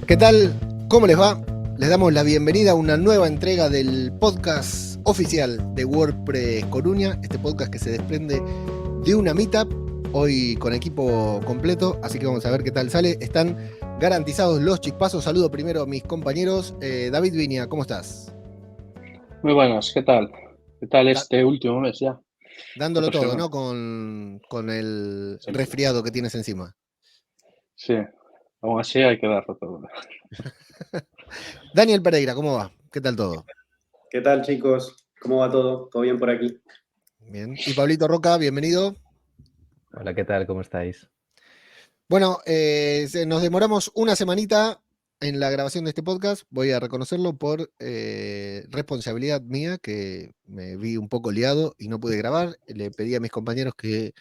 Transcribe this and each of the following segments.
¿Qué tal? ¿Cómo les va? Les damos la bienvenida a una nueva entrega del podcast oficial de WordPress Coruña, este podcast que se desprende de una meetup, hoy con equipo completo, así que vamos a ver qué tal sale. Están garantizados los chispazos. Saludo primero a mis compañeros. David Viña, ¿cómo estás? Muy buenas, ¿qué tal? ¿Qué tal Da- este último mes ya? dándolo Otra todo, semana. ¿no? Con el Sí, resfriado que tienes encima. sí, aún así hay que darlo todo. Daniel Pereira, ¿cómo va? ¿Qué tal todo? ¿Qué tal, chicos? ¿Cómo va todo? ¿Todo bien por aquí? Bien. Y Pablito Roca, bienvenido. Hola, ¿qué tal? ¿Cómo estáis? Bueno, nos demoramos una semanita en la grabación de este podcast. Voy a reconocerlo por responsabilidad mía, que me vi un poco liado y no pude grabar. Le pedí a mis compañeros que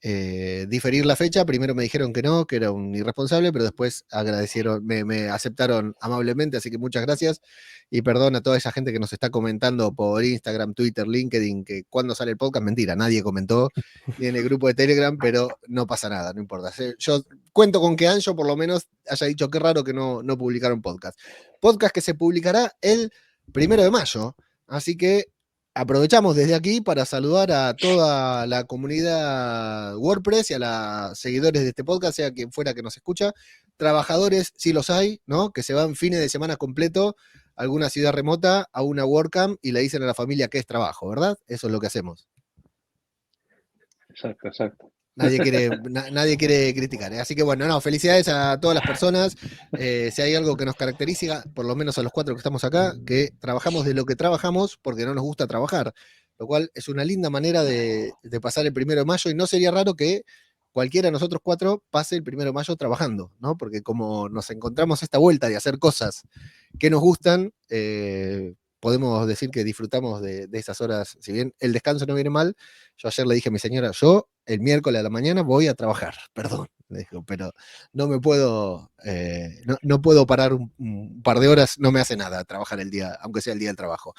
diferir la fecha. Primero me dijeron que no, que era un irresponsable, pero después agradecieron, me aceptaron amablemente, así que muchas gracias. Y perdón a toda esa gente que nos está comentando por Instagram, Twitter, LinkedIn, que cuando sale el podcast, mentira, nadie comentó, ni en el grupo de Telegram, pero no pasa nada, no importa. Yo cuento con que Ancho por lo menos haya dicho qué raro que no publicaron podcast. Podcast que se publicará el 1 de mayo, así que aprovechamos desde aquí para saludar a toda la comunidad WordPress y a los seguidores de este podcast, sea quien fuera que nos escucha, trabajadores, si los hay, ¿no? Que se van fines de semana completo a alguna ciudad remota, a una WordCamp y le dicen a la familia que es trabajo, ¿verdad? Eso es lo que hacemos. Exacto. Nadie quiere criticar, ¿eh? Así que bueno, no, felicidades a todas las personas. Si hay algo que nos caracteriza, por lo menos a los 4 que estamos acá, que trabajamos de lo que trabajamos porque no nos gusta trabajar, lo cual es una linda manera de pasar el 1 de mayo, y no sería raro que cualquiera de nosotros 4 pase el 1 de mayo trabajando, ¿no? Porque como nos encontramos esta vuelta de hacer cosas que nos gustan, podemos decir que disfrutamos de esas horas. Si bien el descanso no viene mal, yo ayer le dije a mi señora, yo el miércoles a la mañana voy a trabajar, perdón, le digo, pero no me puedo, no puedo parar un par de horas, no me hace nada trabajar el día, aunque sea el día del trabajo.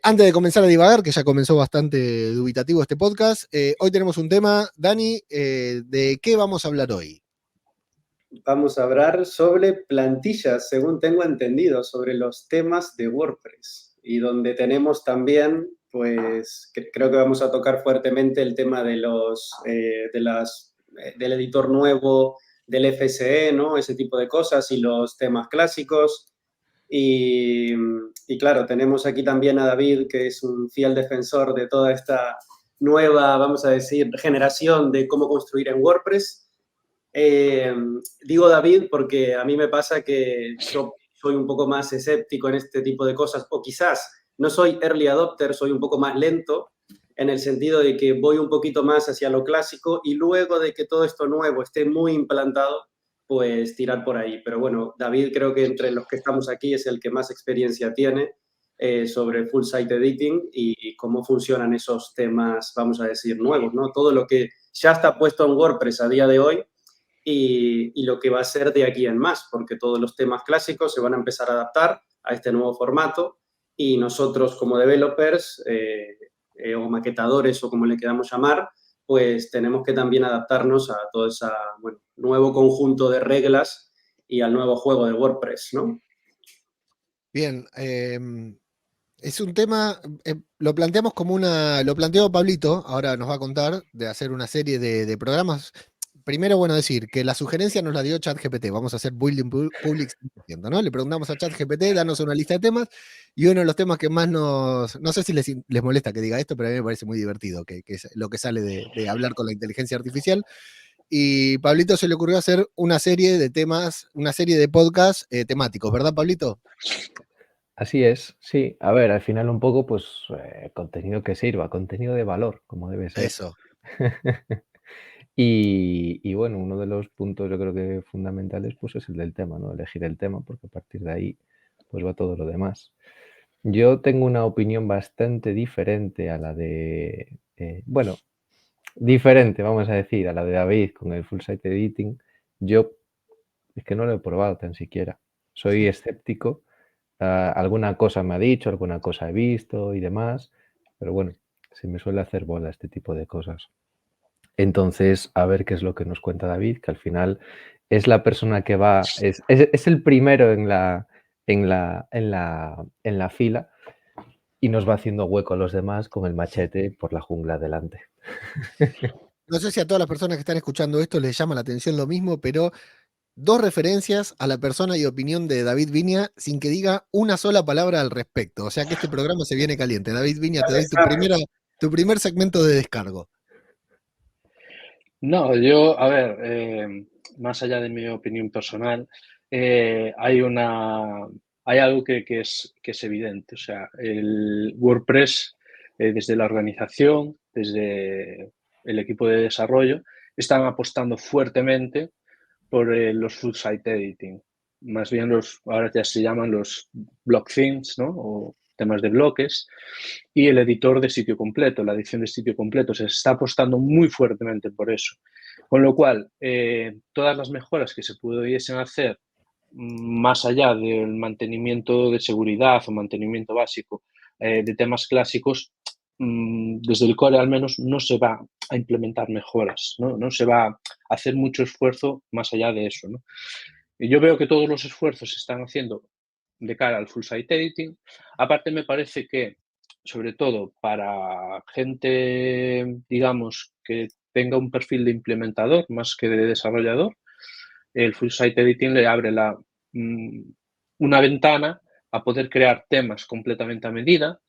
Antes de comenzar a divagar, que ya comenzó bastante dubitativo este podcast, hoy tenemos un tema. Dani, ¿de qué vamos a hablar hoy? Vamos a hablar sobre plantillas, según tengo entendido, sobre los temas de WordPress. Y donde tenemos también, pues, creo que vamos a tocar fuertemente el tema de del editor nuevo, del FSE, ¿no? Ese tipo de cosas y los temas clásicos. Y claro, tenemos aquí también a David, que es un fiel defensor de toda esta nueva, vamos a decir, generación de cómo construir en WordPress. Digo David porque a mí me pasa que yo soy un poco más escéptico en este tipo de cosas, o quizás no soy early adopter, soy un poco más lento, en el sentido de que voy un poquito más hacia lo clásico y luego de que todo esto nuevo esté muy implantado, pues tirar por ahí. Pero bueno, David creo que entre los que estamos aquí es el que más experiencia tiene sobre full site editing y cómo funcionan esos temas, vamos a decir, nuevos, ¿no? Todo lo que ya está puesto en WordPress a día de hoy y lo que va a ser de aquí en más, porque todos los temas clásicos se van a empezar a adaptar a este nuevo formato y nosotros como developers o maquetadores o como le queramos llamar, pues tenemos que también adaptarnos a todo ese nuevo conjunto de reglas y al nuevo juego de WordPress, ¿no? Bien, es un tema, lo planteamos como lo planteó Pablito, ahora nos va a contar, de hacer una serie de programas. Primero, bueno, decir que la sugerencia nos la dio ChatGPT, vamos a hacer Building Public 100%, ¿no? Le preguntamos a ChatGPT, danos una lista de temas, y uno de los temas que más no sé si les molesta que diga esto, pero a mí me parece muy divertido, que es lo que sale de hablar con la inteligencia artificial. Y Pablito se le ocurrió hacer una serie de temas, una serie de podcasts temáticos, ¿verdad, Pablito? Así es, sí. A ver, al final un poco, pues, contenido que sirva, contenido de valor, como debe ser. Eso. Y bueno, uno de los puntos yo creo que fundamentales, pues, es el del tema, ¿no? Elegir el tema, porque a partir de ahí, pues, va todo lo demás. Yo tengo una opinión bastante diferente a la de, bueno, diferente, vamos a decir, a la de David con el full site editing. Yo es que no lo he probado tan siquiera. Soy escéptico. Alguna cosa me ha dicho, alguna cosa he visto y demás, pero bueno, se me suele hacer bola este tipo de cosas. Entonces, a ver qué es lo que nos cuenta David, que al final es la persona que va, es el primero en la fila y nos va haciendo hueco a los demás con el machete por la jungla adelante. No sé si a todas las personas que están escuchando esto les llama la atención lo mismo, pero 2 referencias a la persona y opinión de David Viña sin que diga una sola palabra al respecto. O sea que este programa se viene caliente. David Viña, te doy tu primer segmento de descargo. No, yo, a ver, más allá de mi opinión personal, hay algo que es evidente. O sea, el WordPress, desde la organización, desde el equipo de desarrollo, están apostando fuertemente por los full site editing. Más bien ahora ya se llaman los block themes, ¿no? O temas de bloques, y el editor de sitio completo, la edición de sitio completo. Se está apostando muy fuertemente por eso. Con lo cual, todas las mejoras que se pudiesen hacer más allá del mantenimiento de seguridad o mantenimiento básico de temas clásicos, desde el core al menos no se va a implementar mejoras, ¿no? No se va a hacer mucho esfuerzo más allá de eso, ¿no? Y yo veo que todos los esfuerzos se están haciendo de cara al full site editing. Aparte, me parece que, sobre todo para gente, digamos, que tenga un perfil de implementador más que de desarrollador, el full site editing le abre una ventana a poder crear temas completamente a medida,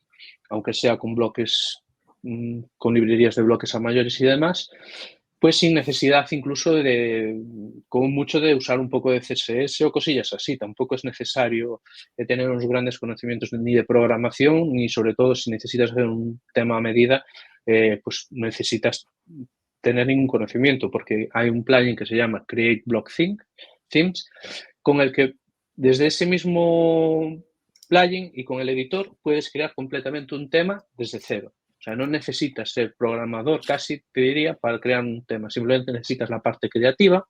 aunque sea con bloques, con librerías de bloques a mayores y demás, pues sin necesidad incluso como mucho de usar un poco de CSS o cosillas así. Tampoco es necesario tener unos grandes conocimientos ni de programación, ni sobre todo si necesitas hacer un tema a medida, pues necesitas tener ningún conocimiento, porque hay un plugin que se llama Create Block Themes, con el que desde ese mismo plugin y con el editor puedes crear completamente un tema desde cero. O sea, no necesitas ser programador, casi te diría, para crear un tema. Simplemente necesitas la parte creativa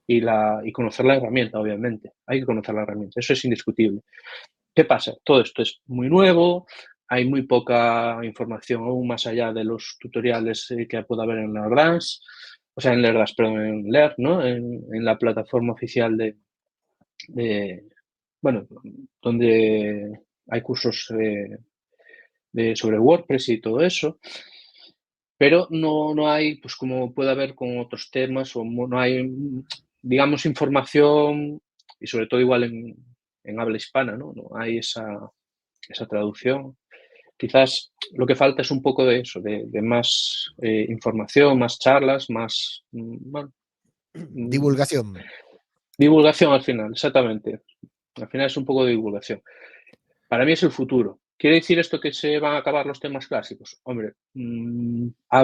y conocer la herramienta, obviamente. Hay que conocer la herramienta, eso es indiscutible. ¿Qué pasa? Todo esto es muy nuevo, hay muy poca información aún más allá de los tutoriales que pueda haber en Learn, o sea, en Learn, ¿no? En la plataforma oficial bueno, donde hay cursos sobre WordPress y todo eso, pero no hay, pues como puede haber con otros temas, o no hay, digamos, información, y sobre todo igual en habla hispana, ¿no? No hay esa traducción. Quizás lo que falta es un poco de eso, de más información, más charlas, más bueno, Divulgación. divulgación al final, exactamente. Al final es un poco de divulgación. Para mí es el futuro. ¿Quiere decir esto que se van a acabar los temas clásicos? Hombre, a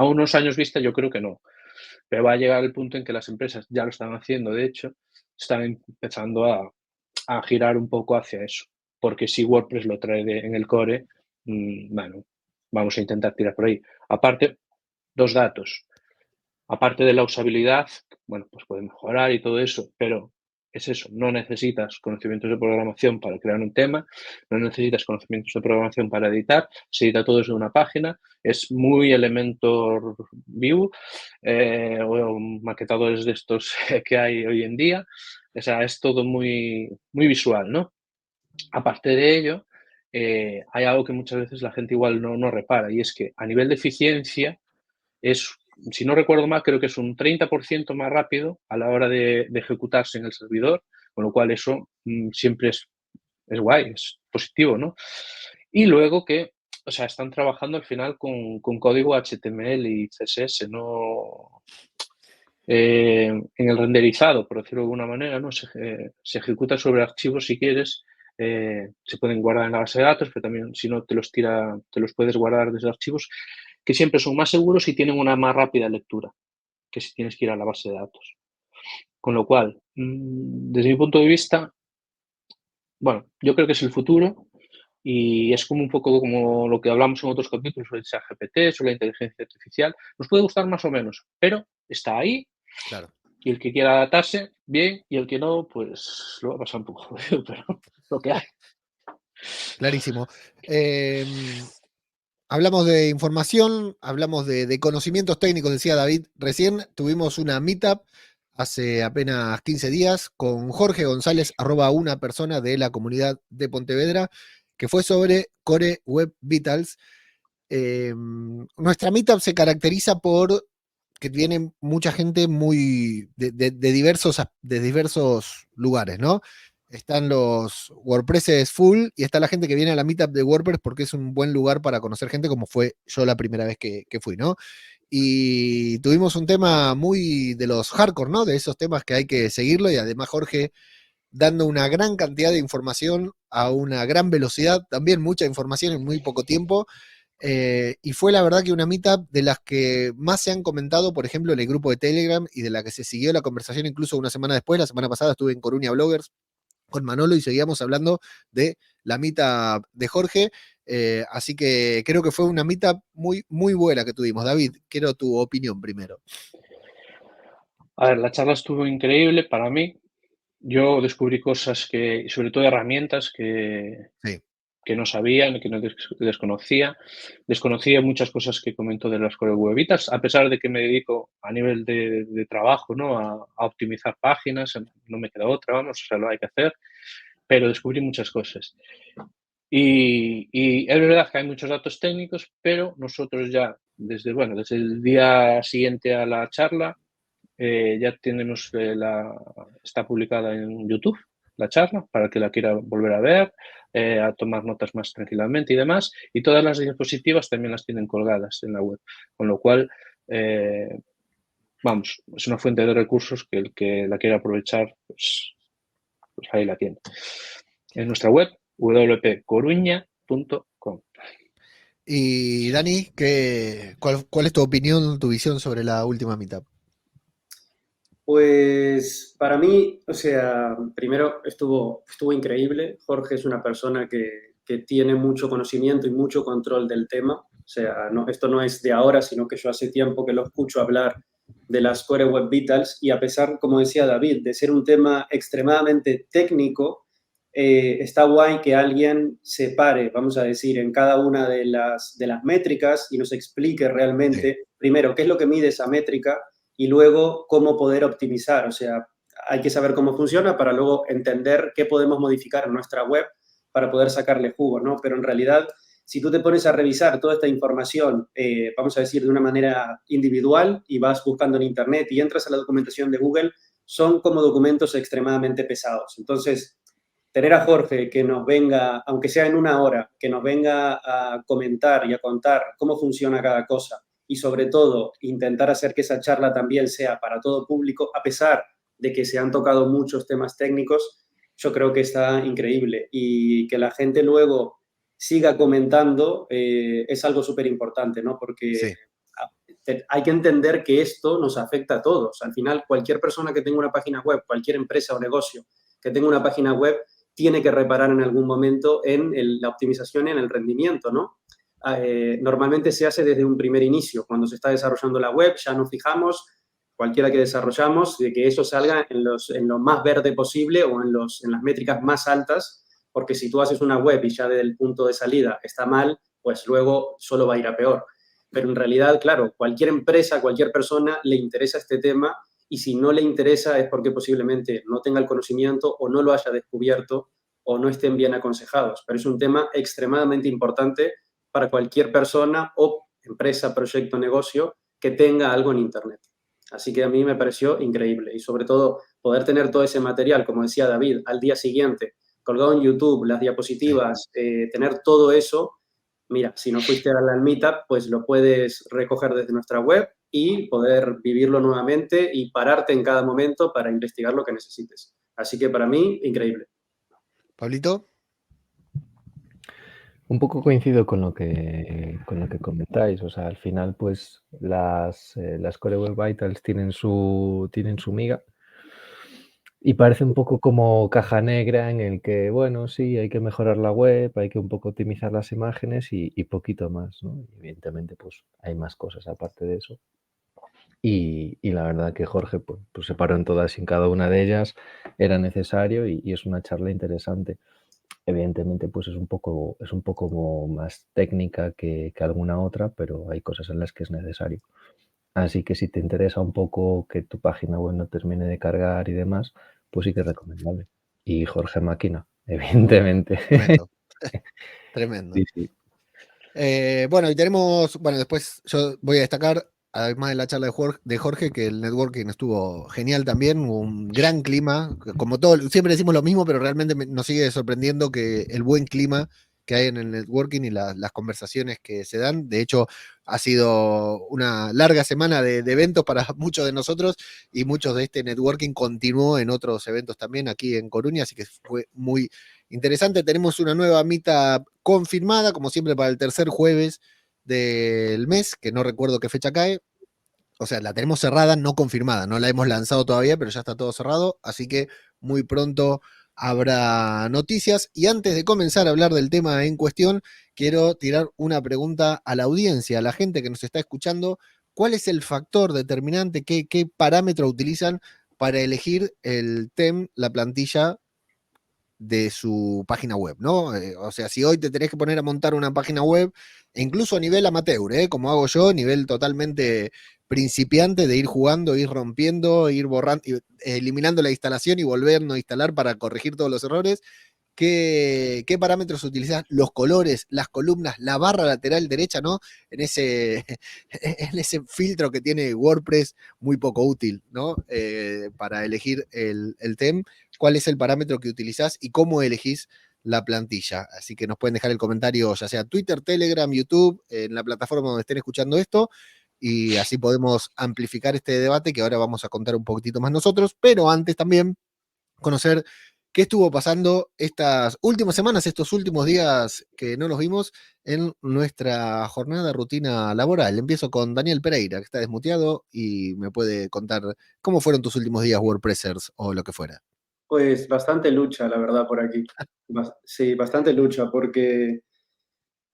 unos años vista yo creo que no. Pero va a llegar el punto en que las empresas ya lo están haciendo, de hecho, están empezando a girar un poco hacia eso. Porque si WordPress lo trae en el core, bueno, vamos a intentar tirar por ahí. Aparte, 2 datos. Aparte de la usabilidad, bueno, pues puede mejorar y todo eso, pero es eso, no necesitas conocimientos de programación para crear un tema, no necesitas conocimientos de programación para editar, se edita todo desde una página, es muy Elementor View o maquetadores de estos que hay hoy en día, o sea, es todo muy, muy visual, ¿no? Aparte de ello, hay algo que muchas veces la gente igual no repara, y es que a nivel de eficiencia es, si no recuerdo mal, creo que es un 30% más rápido a la hora de ejecutarse en el servidor, con lo cual eso siempre es guay, es positivo, ¿no? Y luego que, o sea, están trabajando al final con código HTML y CSS, no en el renderizado, por decirlo de alguna manera, ¿no? Se ejecuta sobre archivos si quieres, se pueden guardar en la base de datos, pero también si no te los puedes guardar desde archivos que siempre son más seguros y tienen una más rápida lectura que si tienes que ir a la base de datos. Con lo cual, desde mi punto de vista, bueno, yo creo que es el futuro y es como un poco como lo que hablamos en otros capítulos sobre el ChatGPT, sobre la inteligencia artificial. Nos puede gustar más o menos, pero está ahí. Claro. Y el que quiera adaptarse, bien, y el que no, pues lo va a pasar un poco jodido, pero lo que hay. Clarísimo. hablamos de información, hablamos de conocimientos técnicos, decía David. Recién tuvimos una meetup hace apenas 15 días con Jorge González, @una persona de la comunidad de Pontevedra, que fue sobre Core Web Vitals. Nuestra meetup se caracteriza por que viene mucha gente muy de diversos lugares, ¿no? Están los WordPresses full y está la gente que viene a la meetup de WordPress porque es un buen lugar para conocer gente, como fue yo la primera vez que fui, ¿no? Y tuvimos un tema muy de los hardcore, ¿no? De esos temas que hay que seguirlo, y además Jorge dando una gran cantidad de información a una gran velocidad, también mucha información en muy poco tiempo. Y fue la verdad que una meetup de las que más se han comentado, por ejemplo, en el grupo de Telegram, y de la que se siguió la conversación incluso una semana después. La semana pasada estuve en Coruña Bloggers con Manolo y seguíamos hablando de la meetup de Jorge. Así que creo que fue una meetup muy, muy buena que tuvimos. David, quiero tu opinión primero. A ver, la charla estuvo increíble para mí. Yo descubrí cosas sobre todo herramientas Sí. que no sabía, que no desconocía. Desconocía muchas cosas que comentó de las Core Web Vitals, a pesar de que me dedico a nivel de trabajo, ¿no? a optimizar páginas, no me queda otra, vamos, o sea, lo hay que hacer, pero descubrí muchas cosas. Y es verdad que hay muchos datos técnicos, pero nosotros ya, desde el día siguiente a la charla, ya tenemos, está publicada en YouTube la charla, para el que la quiera volver a ver, a tomar notas más tranquilamente y demás. Y todas las diapositivas también las tienen colgadas en la web, con lo cual, vamos, es una fuente de recursos que el que la quiera aprovechar, pues ahí la tiene. En nuestra web, www.coruña.com. Y Dani, ¿cuál es tu opinión, tu visión sobre la última meetup? Pues para mí, o sea, primero estuvo increíble. Jorge es una persona que tiene mucho conocimiento y mucho control del tema. O sea, esto no es de ahora, sino que yo hace tiempo que lo escucho hablar de las Core Web Vitals, y a pesar, como decía David, de ser un tema extremadamente técnico, está guay que alguien se pare, vamos a decir, en cada una de las métricas y nos explique realmente, primero, qué es lo que mide esa métrica, y luego cómo poder optimizar. O sea, hay que saber cómo funciona para luego entender qué podemos modificar en nuestra web para poder sacarle jugo, ¿no? Pero en realidad, si tú te pones a revisar toda esta información, vamos a decir, de una manera individual, y vas buscando en Internet y entras a la documentación de Google, son como documentos extremadamente pesados. Entonces, tener a Jorge que nos venga, aunque sea en una hora, que nos venga a comentar y a contar cómo funciona cada cosa, y sobre todo intentar hacer que esa charla también sea para todo público, a pesar de que se han tocado muchos temas técnicos, yo creo que está increíble. Y que la gente luego siga comentando es algo súper importante, ¿no? Porque Sí. hay que entender que esto nos afecta a todos. Al final, cualquier persona que tenga una página web, cualquier empresa o negocio que tenga una página web, tiene que reparar en algún momento en la optimización y en el rendimiento, ¿no? Normalmente se hace desde un primer inicio. Cuando se está desarrollando la web, ya nos fijamos, cualquiera que desarrollamos, de que eso salga en lo más verde posible, o en las métricas más altas, porque si tú haces una web y ya desde el punto de salida está mal, pues luego solo va a ir a peor. Pero en realidad, claro, cualquier empresa, cualquier persona le interesa este tema, y si no le interesa es porque posiblemente no tenga el conocimiento, o no lo haya descubierto, o no estén bien aconsejados. Pero es un tema extremadamente importante para cualquier persona o empresa, proyecto, negocio que tenga algo en Internet. Así que a mí me pareció increíble, y sobre todo poder tener todo ese material, como decía David, al día siguiente, colgado en YouTube, las diapositivas, tener todo eso. Mira, si no fuiste a la meetup, pues lo puedes recoger desde nuestra web y poder vivirlo nuevamente y pararte en cada momento para investigar lo que necesites. Así que para mí, increíble. Pablito. Un poco coincido con lo que comentáis. O sea, al final, pues las Core Web Vitals tienen su miga. Y parece un poco como caja negra en el que, bueno, sí, hay que mejorar la web, hay que un poco optimizar las imágenes y poquito más, ¿no? Y evidentemente, pues hay más cosas aparte de eso. Y la verdad que Jorge pues se paró en todas y en cada una de ellas, era necesario, y es una charla interesante. Evidentemente, pues es un poco más técnica que alguna otra, pero hay cosas en las que es necesario. Así que si te interesa un poco que tu página web no termine de cargar y demás, pues sí que es recomendable. Y Jorge Máquina, evidentemente. Tremendo. Tremendo. Sí, sí. Bueno, y tenemos, bueno, después yo voy a destacar, además de la charla de Jorge, que el networking estuvo genial también, hubo un gran clima, como todo, siempre decimos lo mismo, pero realmente nos sigue sorprendiendo que el buen clima que hay en el networking y las conversaciones que se dan. De hecho, ha sido una larga semana de eventos para muchos de nosotros y muchos de este networking continuó en otros eventos también aquí en Coruña, así que fue muy interesante. Tenemos una nueva meetup confirmada, como siempre, para el tercer jueves del mes, que no recuerdo qué fecha cae. O sea, la tenemos cerrada, no confirmada, no la hemos lanzado todavía, pero ya está todo cerrado, así que muy pronto habrá noticias. Y antes de comenzar a hablar del tema en cuestión, quiero tirar una pregunta a la audiencia, a la gente que nos está escuchando. ¿Cuál es el factor determinante, qué parámetro utilizan para elegir el TEM, la plantilla de su página web, ¿no? O sea, si hoy te tenés que poner a montar una página web, e incluso a nivel amateur, como hago yo, nivel totalmente principiante de ir jugando, ir rompiendo, ir borrando, eliminando la instalación y volvernos a instalar para corregir todos los errores. ¿Qué parámetros utilizas? Los colores, las columnas, la barra lateral derecha, ¿no? En ese, en ese filtro que tiene WordPress, muy poco útil, ¿no? Para elegir el theme. ¿Cuál es el parámetro que utilizás y cómo elegís la plantilla? Así que nos pueden dejar el comentario, ya sea Twitter, Telegram, YouTube, en la plataforma donde estén escuchando esto, y así podemos amplificar este debate que ahora vamos a contar un poquitito más nosotros, pero antes también conocer qué estuvo pasando estas últimas semanas, estos últimos días que no nos vimos en nuestra jornada rutina laboral. Empiezo con Daniel Pereira, que está desmuteado y me puede contar cómo fueron tus últimos días WordPressers o lo que fuera. Pues bastante lucha, la verdad, por aquí. Sí, bastante lucha, porque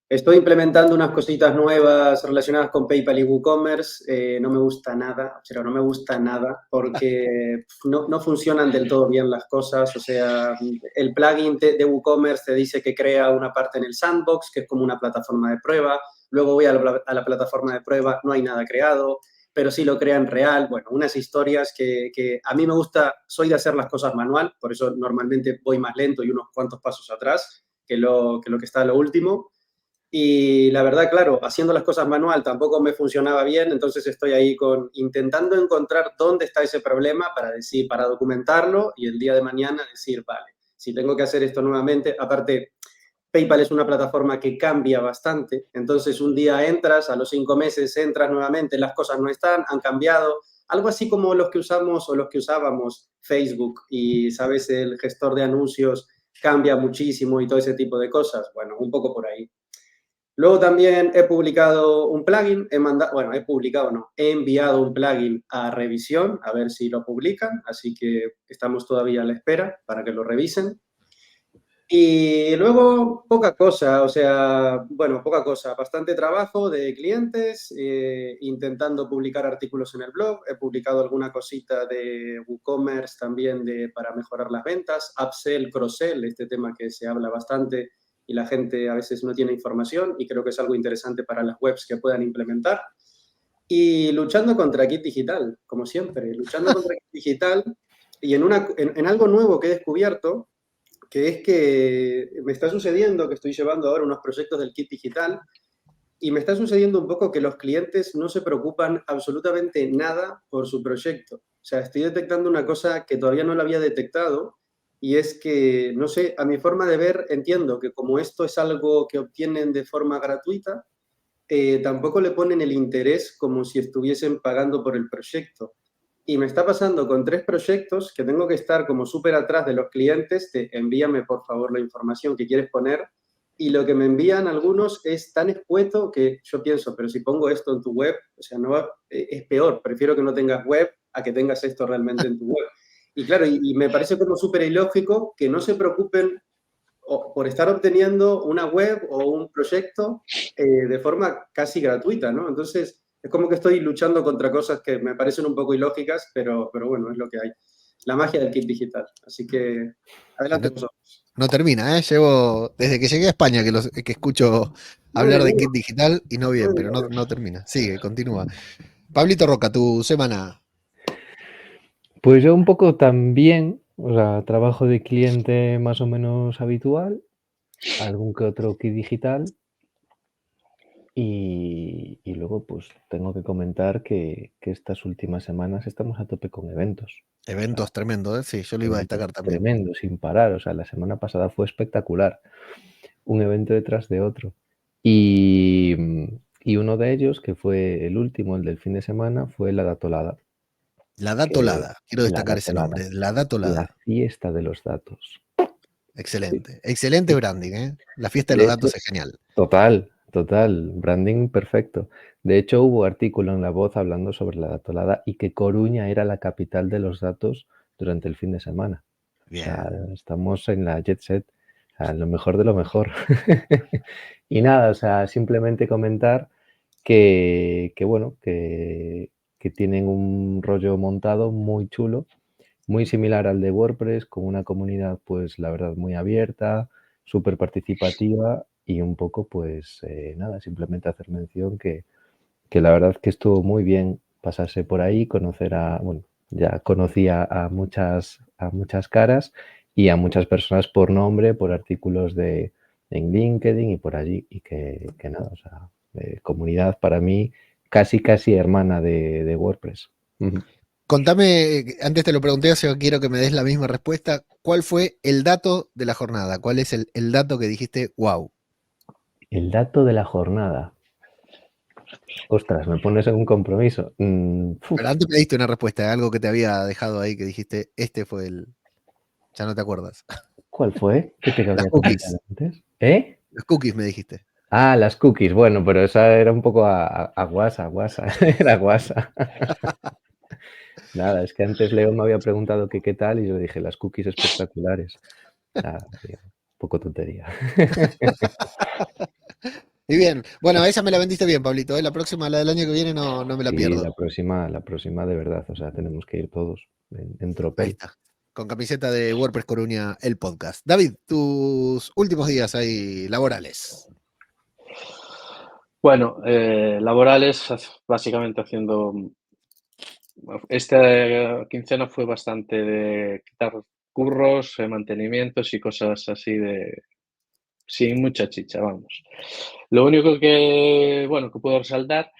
estoy implementando unas cositas nuevas relacionadas con PayPal y WooCommerce. No me gusta nada, pero no me gusta nada porque no funcionan del todo bien las cosas. O sea, el plugin de WooCommerce te dice que crea una parte en el sandbox, que es como una plataforma de prueba. Luego voy a la plataforma de prueba, no hay nada creado, pero sí lo crea en real. Bueno, unas historias que a mí me gusta, soy de hacer las cosas manual, por eso normalmente voy más lento y unos cuantos pasos atrás que lo que está a lo último. Y la verdad, claro, haciendo las cosas manual tampoco me funcionaba bien, entonces estoy ahí intentando encontrar dónde está ese problema para documentarlo y el día de mañana decir, vale, si tengo que hacer esto nuevamente, aparte, PayPal es una plataforma que cambia bastante, entonces un día entras, a los 5 meses entras nuevamente, las cosas no están, han cambiado, algo así como los que usamos o los que usábamos Facebook y, sabes, el gestor de anuncios cambia muchísimo y todo ese tipo de cosas, bueno, un poco por ahí. Luego también he publicado un plugin, he enviado un plugin a revisión, a ver si lo publican, así que estamos todavía a la espera para que lo revisen. Y luego poca cosa, poca cosa, bastante trabajo de clientes, intentando publicar artículos en el blog, he publicado alguna cosita de WooCommerce también para mejorar las ventas, upsell, cross-sell, este tema que se habla bastante y la gente a veces no tiene información y creo que es algo interesante para las webs que puedan implementar. Y luchando contra Kit Digital, como siempre, luchando contra Kit Digital y en algo nuevo que he descubierto, que es que me está sucediendo que estoy llevando ahora unos proyectos del Kit Digital y me está sucediendo un poco que los clientes no se preocupan absolutamente nada por su proyecto. O sea, estoy detectando una cosa que todavía no la había detectado y es que, no sé, a mi forma de ver, entiendo que como esto es algo que obtienen de forma gratuita, tampoco le ponen el interés como si estuviesen pagando por el proyecto. Y me está pasando con 3 proyectos que tengo que estar como súper atrás de los clientes, envíame por favor la información que quieres poner, y lo que me envían algunos es tan escueto que yo pienso, pero si pongo esto en tu web, o sea, es peor, prefiero que no tengas web a que tengas esto realmente en tu web. Y claro, y me parece como súper ilógico que no se preocupen por estar obteniendo una web o un proyecto de forma casi gratuita, ¿no? Entonces, es como que estoy luchando contra cosas que me parecen un poco ilógicas, pero bueno, es lo que hay. La magia del Kit Digital. Así que, adelante vosotros. No termina, ¿eh? Llevo, desde que llegué a España que escucho hablar de kit digital y no bien, pero no termina. Sigue, continúa. Pablito Roca, tu semana. Pues yo un poco también, o sea, trabajo de cliente más o menos habitual, algún que otro kit digital y luego pues tengo que comentar que estas últimas semanas estamos a tope con eventos. Eventos tremendo, ¿eh? Sí, yo lo iba a Eventos destacar también. tremendos, sin parar. O sea, la semana pasada fue espectacular. Un evento detrás de otro. Y, y uno de ellos, que fue el último, el del fin de semana, fue la Datolada. La Que Datolada, quiero la destacar ese Datolada, nombre, la la Datolada. fiesta de los datos. Sí. Excelente, excelente Y branding, ¿eh? La fiesta de de los hecho, datos es genial. total, branding perfecto. De hecho, hubo artículo en La Voz hablando sobre la Datolada y que Coruña era la capital de los datos durante el fin de semana. O sea, Bien. estamos en la jet set, o sea, lo mejor de lo mejor. Y nada, o sea, simplemente comentar que bueno, que tienen un rollo montado muy chulo, muy similar al de WordPress, con una comunidad, pues la verdad, muy abierta, súper participativa y un poco, pues nada, simplemente hacer mención que la verdad que estuvo muy bien pasarse por ahí, conocer bueno, ya conocía a muchas caras y a muchas personas por nombre, por artículos en LinkedIn y por allí, y que nada, o sea, comunidad para mí casi hermana de WordPress. Ujú. Contame, antes te lo pregunté, o sea, quiero que me des la misma respuesta. ¿Cuál fue el dato de la jornada? ¿Cuál es el dato que dijiste, wow? El dato de la jornada. Ostras, me pones en un compromiso. Pero antes me diste una respuesta, algo que te había dejado ahí que dijiste, este fue el. Ya no te acuerdas. ¿Cuál fue? ¿Qué te Las había cookies. comentado antes? ¿Eh? Las cookies me dijiste. Ah, las cookies. Bueno, pero esa era un poco a guasa. Era guasa. Nada, es que antes Leo me había preguntado que qué tal y yo dije las cookies espectaculares. Nada, tío, un poco tontería. Y bien, bueno, esa me la vendiste bien, Pablito, ¿eh? La próxima, la del año que viene, no me la Sí, pierdo. la próxima de verdad. O sea, tenemos que ir todos en Ahí tropel. está. Con camiseta de WordPress Coruña, el podcast. David, tus últimos días ahí laborales. Bueno, laborales, básicamente haciendo. Esta quincena fue bastante de quitar curros, mantenimientos y cosas así sin mucha chicha, vamos. Lo único que, bueno, que puedo resaltar,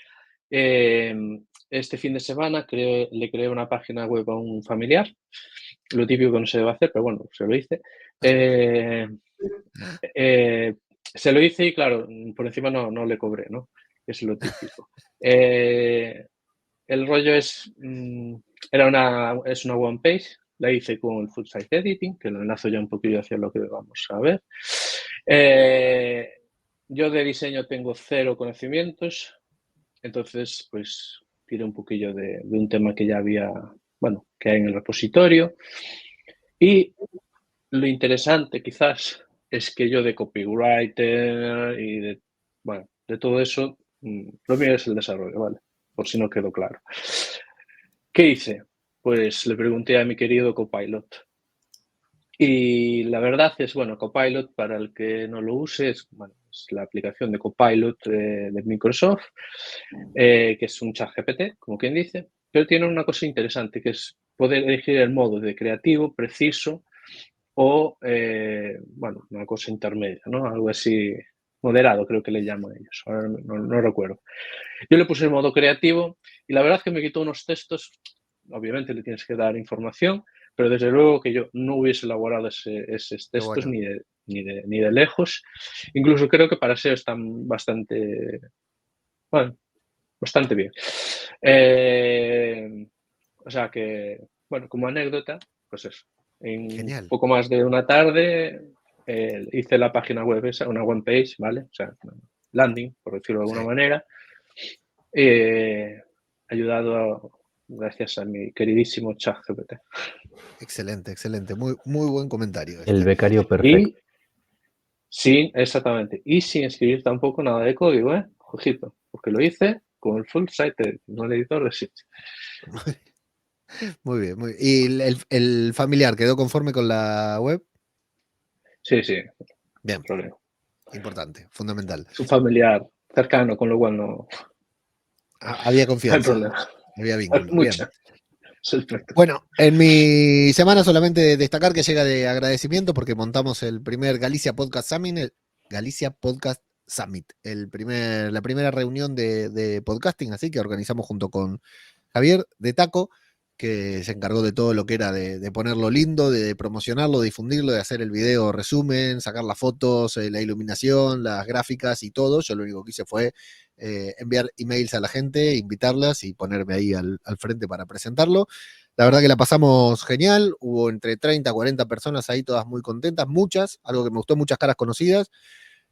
este fin de semana le creé una página web a un familiar, lo típico que no se debe hacer, pero bueno, se lo hice. Se lo hice y claro, por encima no le cobré, ¿no? Es lo típico. El rollo es una one page, la hice con el full site editing, que lo enlazo ya un poquillo hacia lo que vamos a ver. Yo de diseño tengo cero conocimientos, entonces pues tiré un poquillo de un tema que ya había, bueno, que hay en el repositorio. Y lo interesante quizás es que yo de copywriter y de todo eso, lo mío es el desarrollo, ¿vale? Por si no quedó claro. ¿Qué hice? Pues le pregunté a mi querido Copilot. Y la verdad es, bueno, Copilot, para el que no lo use, es la aplicación de Copilot de Microsoft, que es un chat GPT, como quien dice, pero tiene una cosa interesante, que es poder elegir el modo de creativo, preciso, o, bueno, una cosa intermedia, ¿no? Algo así moderado, creo que le llaman ellos, ahora no recuerdo. Yo le puse el modo creativo y la verdad es que me quitó unos textos, obviamente le tienes que dar información, pero desde luego que yo no hubiese elaborado esos Qué textos bueno. ni de lejos. Incluso creo que para SEO están bastante, bueno, bastante bien. O sea que, bueno, como anécdota, pues eso. En Genial. poco más de una tarde hice la página web esa, una one page, ¿vale? O sea, landing, por decirlo de alguna Sí. manera. Ayudado gracias a mi queridísimo ChatGPT. Excelente, excelente. Muy, muy buen comentario El este. becario perfecto. Y sin, exactamente, y sin escribir tampoco nada de código, ¿eh? Ojito, porque lo hice con el full site, no el editor de sitio. Muy bien, muy bien. ¿Y el familiar quedó conforme con la web? Sí, sí, Bien, sin problema. importante, fundamental. Es un familiar cercano, con lo cual no Había hay confianza, problema. había vínculo. Bien. Mucha. Perfecto. Bueno, en mi semana solamente destacar que llega de agradecimiento porque montamos el primer Galicia Podcast Summit, la primera reunión de podcasting, así que organizamos junto con Javier de Taco, que se encargó de todo lo que era de ponerlo lindo, de promocionarlo, de difundirlo, de hacer el video resumen, sacar las fotos, la iluminación, las gráficas y todo. Yo lo único que hice fue enviar emails a la gente, invitarlas y ponerme ahí al frente para presentarlo. La verdad que la pasamos genial, hubo entre 30 a 40 personas ahí, todas muy contentas, muchas, algo que me gustó, muchas caras conocidas.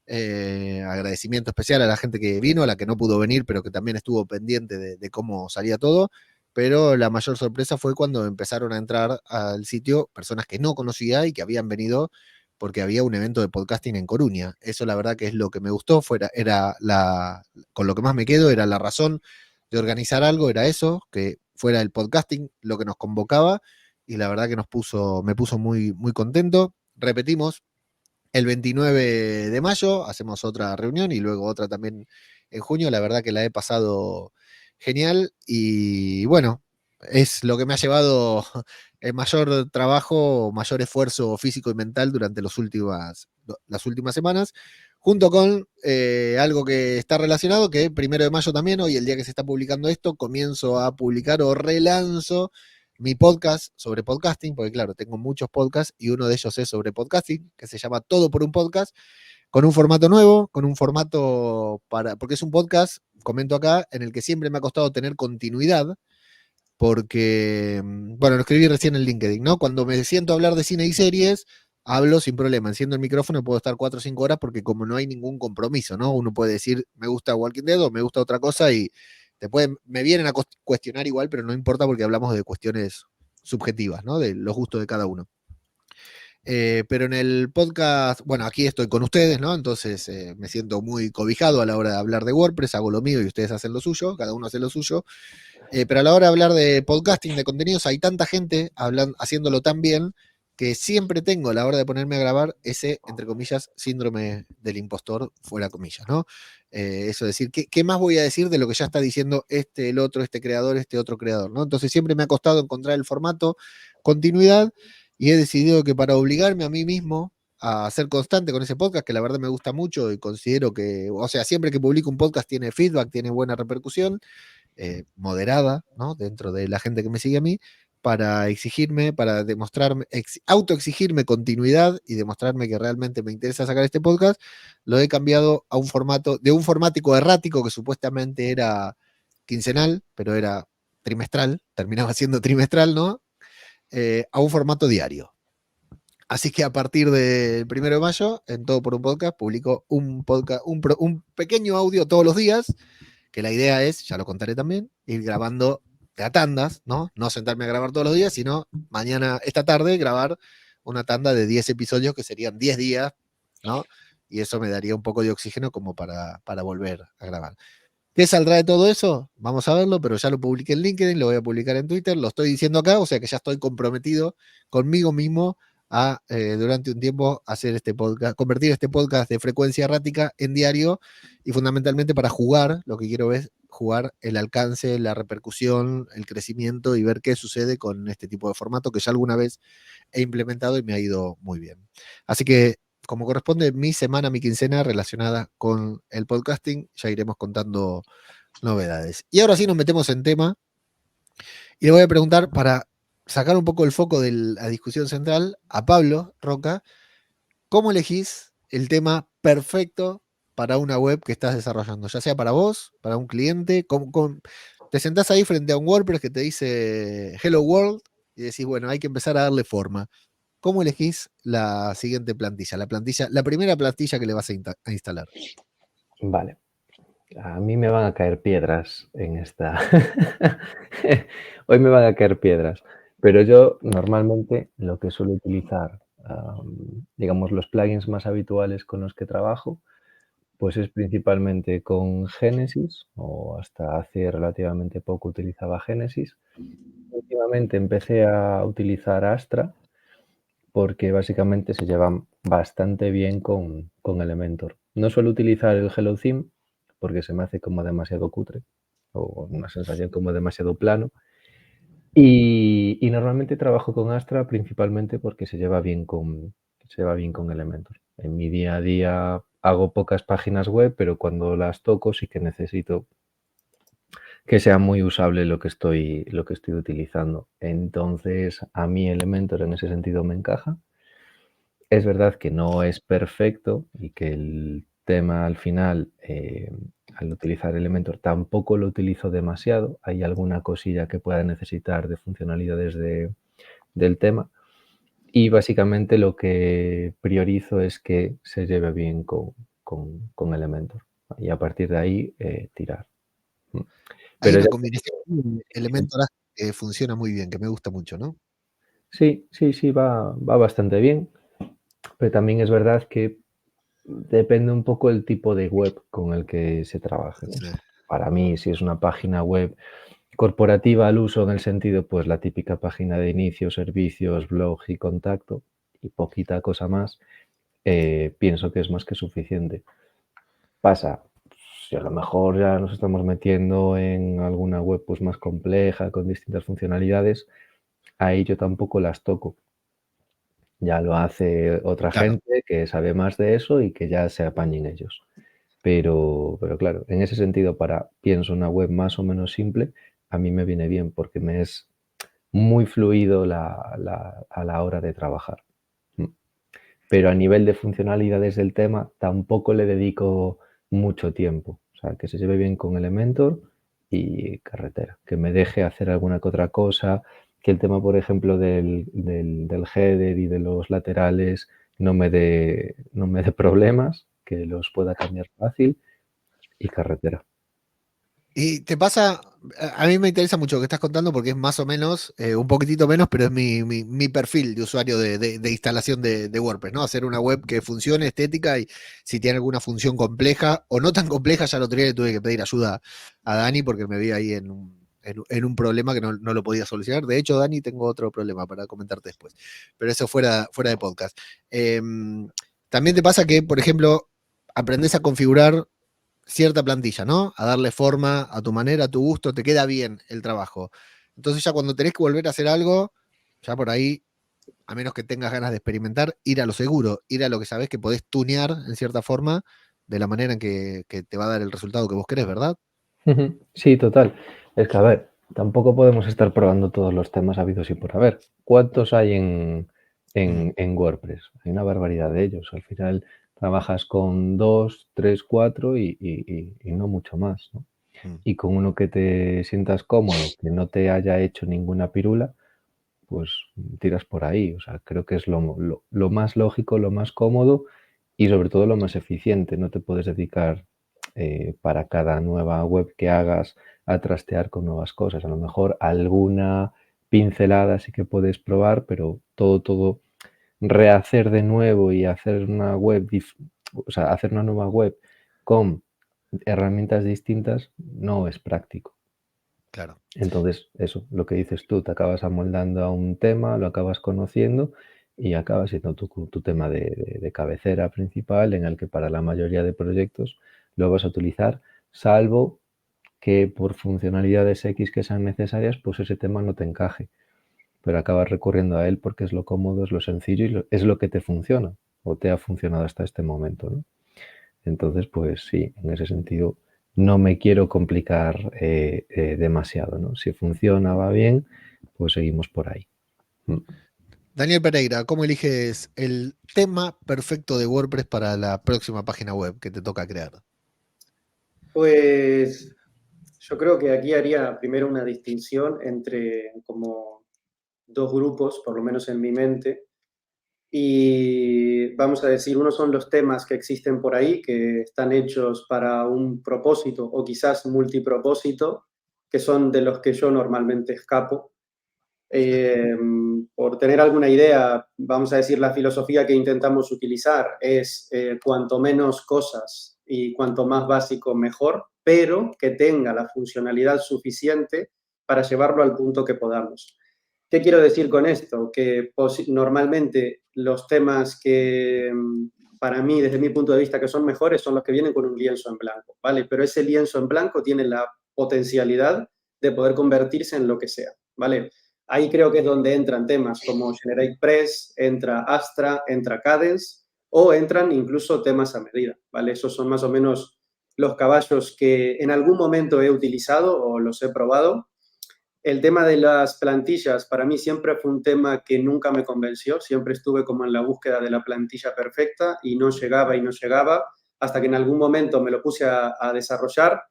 Agradecimiento especial a la gente que vino, a la que no pudo venir, pero que también estuvo pendiente de cómo salía todo. Pero la mayor sorpresa fue cuando empezaron a entrar al sitio personas que no conocía y que habían venido porque había un evento de podcasting en Coruña. Eso la verdad que es lo que me gustó, con lo que más me quedo, era la razón de organizar algo, era eso, que fuera el podcasting lo que nos convocaba y la verdad que me puso muy, muy contento. Repetimos, el 29 de mayo hacemos otra reunión y luego otra también en junio. La verdad que la he pasado genial y bueno, es lo que me ha llevado el mayor trabajo, mayor esfuerzo físico y mental durante las últimas semanas, junto con algo que está relacionado, que 1 de mayo también, hoy el día que se está publicando esto, comienzo a publicar o relanzo mi podcast sobre podcasting, porque claro, tengo muchos podcasts y uno de ellos es sobre podcasting, que se llama Todo por un Podcast, con un formato nuevo, porque es un podcast, comento acá, en el que siempre me ha costado tener continuidad, porque, bueno, lo escribí recién en LinkedIn, ¿no? Cuando me siento a hablar de cine y series, hablo sin problema, enciendo el micrófono y puedo estar 4 o 5 horas porque como no hay ningún compromiso, ¿no? Uno puede decir, me gusta Walking Dead o me gusta otra cosa y me vienen a cuestionar igual, pero no importa porque hablamos de cuestiones subjetivas, ¿no? De los gustos de cada uno. Pero en el podcast, bueno, aquí estoy con ustedes, ¿no? Entonces me siento muy cobijado a la hora de hablar de WordPress, hago lo mío y ustedes hacen lo suyo, cada uno hace lo suyo. Pero a la hora de hablar de podcasting, de contenidos, hay tanta gente haciéndolo tan bien que siempre tengo a la hora de ponerme a grabar ese, entre comillas, síndrome del impostor, fuera comillas, ¿no? Eso decir, ¿qué más voy a decir de lo que ya está diciendo el otro, este creador, este otro creador, ¿no? Entonces siempre me ha costado encontrar el formato, continuidad, y he decidido que para obligarme a mí mismo a ser constante con ese podcast, que la verdad me gusta mucho y considero que, o sea, siempre que publico un podcast tiene feedback, tiene buena repercusión, moderada, ¿no? Dentro de la gente que me sigue a mí, para exigirme, para demostrarme, autoexigirme continuidad y demostrarme que realmente me interesa sacar este podcast, lo he cambiado a un formato, de un formático errático que supuestamente era quincenal, pero era trimestral, terminaba siendo trimestral, ¿no? A un formato diario. Así que a partir del 1 de mayo, en Todo por un Podcast, publico un pequeño audio todos los días, que la idea es, ya lo contaré también, ir grabando de a tandas, ¿no? No sentarme a grabar todos los días, sino esta tarde, grabar una tanda de 10 episodios, que serían 10 días, ¿no? Y eso me daría un poco de oxígeno como para volver a grabar. ¿Qué saldrá de todo eso? Vamos a verlo, pero ya lo publiqué en LinkedIn, lo voy a publicar en Twitter, lo estoy diciendo acá, o sea que ya estoy comprometido conmigo mismo a durante un tiempo hacer este podcast, convertir este podcast de frecuencia errática en diario y fundamentalmente para jugar, lo que quiero es jugar el alcance, la repercusión, el crecimiento y ver qué sucede con este tipo de formato que ya alguna vez he implementado y me ha ido muy bien. Así que, como corresponde, mi semana, mi quincena relacionada con el podcasting, ya iremos contando novedades. Y ahora sí nos metemos en tema y le voy a preguntar, para sacar un poco el foco de la discusión central, a Pablo Roca, ¿cómo elegís el tema perfecto para una web que estás desarrollando? Ya sea para vos, para un cliente, te sentás ahí frente a un WordPress que te dice Hello World y decís, bueno, hay que empezar a darle forma. ¿Cómo elegís la siguiente plantilla? La primera plantilla que le vas a instalar. Vale. A mí me van a caer piedras en esta. Hoy me van a caer piedras. Pero yo normalmente lo que suelo utilizar, digamos, los plugins más habituales con los que trabajo, pues es principalmente con Genesis, o hasta hace relativamente poco utilizaba Genesis. Últimamente empecé a utilizar Astra, porque básicamente se llevan bastante bien con Elementor. No suelo utilizar el Hello Theme porque se me hace como demasiado cutre o una sensación como demasiado plano. Y normalmente trabajo con Astra principalmente porque se lleva bien con Elementor. En mi día a día hago pocas páginas web, pero cuando las toco sí que necesito que sea muy usable lo que estoy utilizando. Entonces, a mí Elementor en ese sentido me encaja. Es verdad que no es perfecto y que el tema al final, al utilizar Elementor, tampoco lo utilizo demasiado. Hay alguna cosilla que pueda necesitar de funcionalidades del tema. Y básicamente lo que priorizo es que se lleve bien con Elementor. Y a partir de ahí, tirar. Hay Pero una ya combinación de Elementor que funciona muy bien, que me gusta mucho, ¿no? sí, va bastante bien. Pero también es verdad que depende un poco el tipo de web con el que se trabaje, ¿no? Sí. O sea, para mí, si es una página web corporativa al uso en el sentido, pues la típica página de inicio, servicios, blog y contacto y poquita cosa más, pienso que es más que suficiente. Pasa, si a lo mejor ya nos estamos metiendo en alguna web pues más compleja, con distintas funcionalidades, ahí yo tampoco las toco. Ya lo hace otra Claro. gente que sabe más de eso y que ya se apañen ellos. Pero claro, en ese sentido, pienso, una web más o menos simple, a mí me viene bien porque me es muy fluido a la hora de trabajar. Pero a nivel de funcionalidades del tema, tampoco le dedico mucho tiempo. O sea, que se lleve bien con Elementor y carretera. Que me deje hacer alguna que otra cosa, que el tema, por ejemplo, del header y de los laterales no me dé problemas, que los pueda cambiar fácil y carretera. Y te pasa, a mí me interesa mucho lo que estás contando porque es más o menos, un poquitito menos, pero es mi perfil de usuario de instalación de WordPress, ¿no? Hacer una web que funcione, estética, y si tiene alguna función compleja o no tan compleja, ya lo otro día le tuve que pedir ayuda a Dani porque me vi ahí en un problema que no lo podía solucionar. De hecho, Dani, tengo otro problema para comentarte después, pero eso fuera de podcast. También te pasa que, por ejemplo, aprendes a configurar cierta plantilla, ¿no? A darle forma a tu manera, a tu gusto, te queda bien el trabajo. Entonces ya cuando tenés que volver a hacer algo, ya por ahí, a menos que tengas ganas de experimentar, ir a lo seguro, ir a lo que sabés que podés tunear en cierta forma, de la manera en que te va a dar el resultado que vos querés, ¿verdad? Sí, total. Es que, a ver, tampoco podemos estar probando todos los temas habidos y por haber. ¿Cuántos hay en WordPress? Hay una barbaridad de ellos. Al final trabajas con 2, 3, 4 y no mucho más, ¿no? Mm. Y con uno que te sientas cómodo, que no te haya hecho ninguna pirula, pues tiras por ahí. O sea, creo que es lo más lógico, lo más cómodo y sobre todo lo más eficiente. No te puedes dedicar para cada nueva web que hagas a trastear con nuevas cosas. A lo mejor alguna pincelada sí que puedes probar, pero todo rehacer de nuevo y hacer una web, o sea, hacer una nueva web con herramientas distintas no es práctico. Claro. Entonces, eso, lo que dices tú, te acabas amoldando a un tema, lo acabas conociendo y acaba siendo tu tema de cabecera principal en el que para la mayoría de proyectos lo vas a utilizar, salvo que por funcionalidades X que sean necesarias, pues ese tema no te encaje. Pero acabas recurriendo a él porque es lo cómodo, es lo sencillo y es lo que te funciona o te ha funcionado hasta este momento, ¿no? Entonces, pues sí, en ese sentido no me quiero complicar demasiado, ¿no? Si funciona, va bien, pues seguimos por ahí. Daniel Pereira, ¿cómo eliges el tema perfecto de WordPress para la próxima página web que te toca crear? Pues yo creo que aquí haría primero una distinción entre como dos grupos, por lo menos en mi mente, y vamos a decir, unos son los temas que existen por ahí, que están hechos para un propósito o quizás multipropósito, que son de los que yo normalmente escapo. Por tener alguna idea, vamos a decir, la filosofía que intentamos utilizar es cuanto menos cosas y cuanto más básico mejor, pero que tenga la funcionalidad suficiente para llevarlo al punto que podamos. ¿Qué quiero decir con esto? Que normalmente los temas que para mí, desde mi punto de vista, que son mejores, son los que vienen con un lienzo en blanco, ¿vale? Pero ese lienzo en blanco tiene la potencialidad de poder convertirse en lo que sea, ¿vale? Ahí creo que es donde entran temas como GeneratePress, entra Astra, entra Cadence, o entran incluso temas a medida, ¿vale? Esos son más o menos los caballos que en algún momento he utilizado o los he probado. El tema de las plantillas para mí siempre fue un tema que nunca me convenció, siempre estuve como en la búsqueda de la plantilla perfecta y no llegaba hasta que en algún momento me lo puse a desarrollar,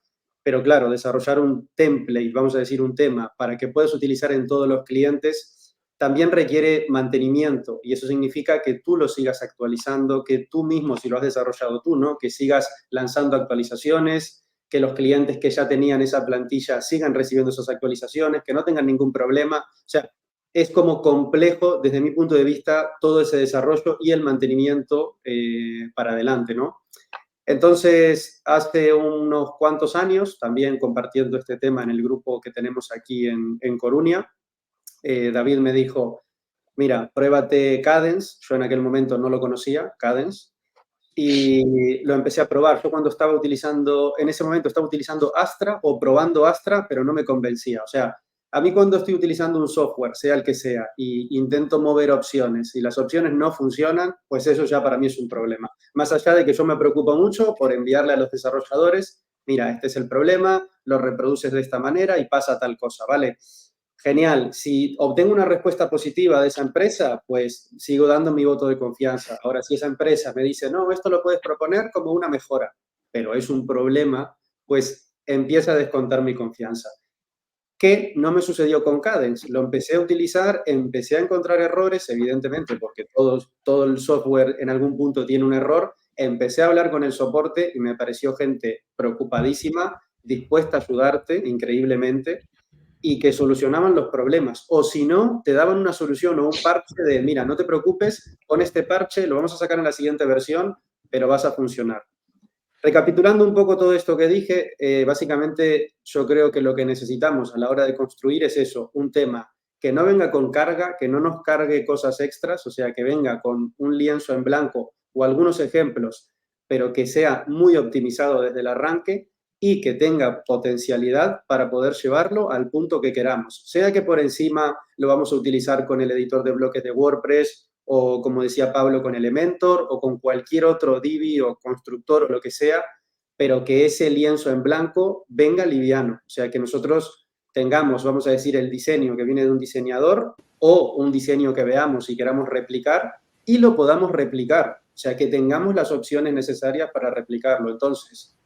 pero claro, desarrollar un template, vamos a decir un tema, para que puedas utilizar en todos los clientes, también requiere mantenimiento y eso significa que tú lo sigas actualizando, que tú mismo, si lo has desarrollado tú, ¿no? Que sigas lanzando actualizaciones, que los clientes que ya tenían esa plantilla sigan recibiendo esas actualizaciones, que no tengan ningún problema. O sea, es como complejo, desde mi punto de vista, todo ese desarrollo y el mantenimiento para adelante, ¿no? Entonces, hace unos cuantos años, también compartiendo este tema en el grupo que tenemos aquí en Coruña, David me dijo, mira, pruébate Cadence. Yo en aquel momento no lo conocía, Cadence, y lo empecé a probar. Yo cuando estaba utilizando, en ese momento estaba utilizando Astra o probando Astra, pero no me convencía. O sea, a mí cuando estoy utilizando un software, sea el que sea, y intento mover opciones y las opciones no funcionan, pues eso ya para mí es un problema. Más allá de que yo me preocupo mucho por enviarle a los desarrolladores, mira, este es el problema, lo reproduces de esta manera y pasa tal cosa, ¿vale? Genial. Si obtengo una respuesta positiva de esa empresa, pues sigo dando mi voto de confianza. Ahora, si esa empresa me dice, no, esto lo puedes proponer como una mejora, pero es un problema, pues empieza a descontar mi confianza. ¿Qué no me sucedió con Cadence? Lo empecé a utilizar, empecé a encontrar errores, evidentemente, porque todo el software en algún punto tiene un error. Empecé a hablar con el soporte y me pareció gente preocupadísima, dispuesta a ayudarte increíblemente, y que solucionaban los problemas. O si no, te daban una solución o un parche de, mira, no te preocupes, con este parche lo vamos a sacar en la siguiente versión, pero vas a funcionar. Recapitulando un poco todo esto que dije, básicamente yo creo que lo que necesitamos a la hora de construir es eso, un tema que no venga con carga, que no nos cargue cosas extras, o sea, que venga con un lienzo en blanco o algunos ejemplos, pero que sea muy optimizado desde el arranque y que tenga potencialidad para poder llevarlo al punto que queramos. Sea que por encima lo vamos a utilizar con el editor de bloques de WordPress o, como decía Pablo, con Elementor o con cualquier otro Divi o constructor o lo que sea, pero que ese lienzo en blanco venga liviano. O sea, que nosotros tengamos, vamos a decir, el diseño que viene de un diseñador o un diseño que veamos y queramos replicar y lo podamos replicar. O sea, que tengamos las opciones necesarias para replicarlo. Entonces,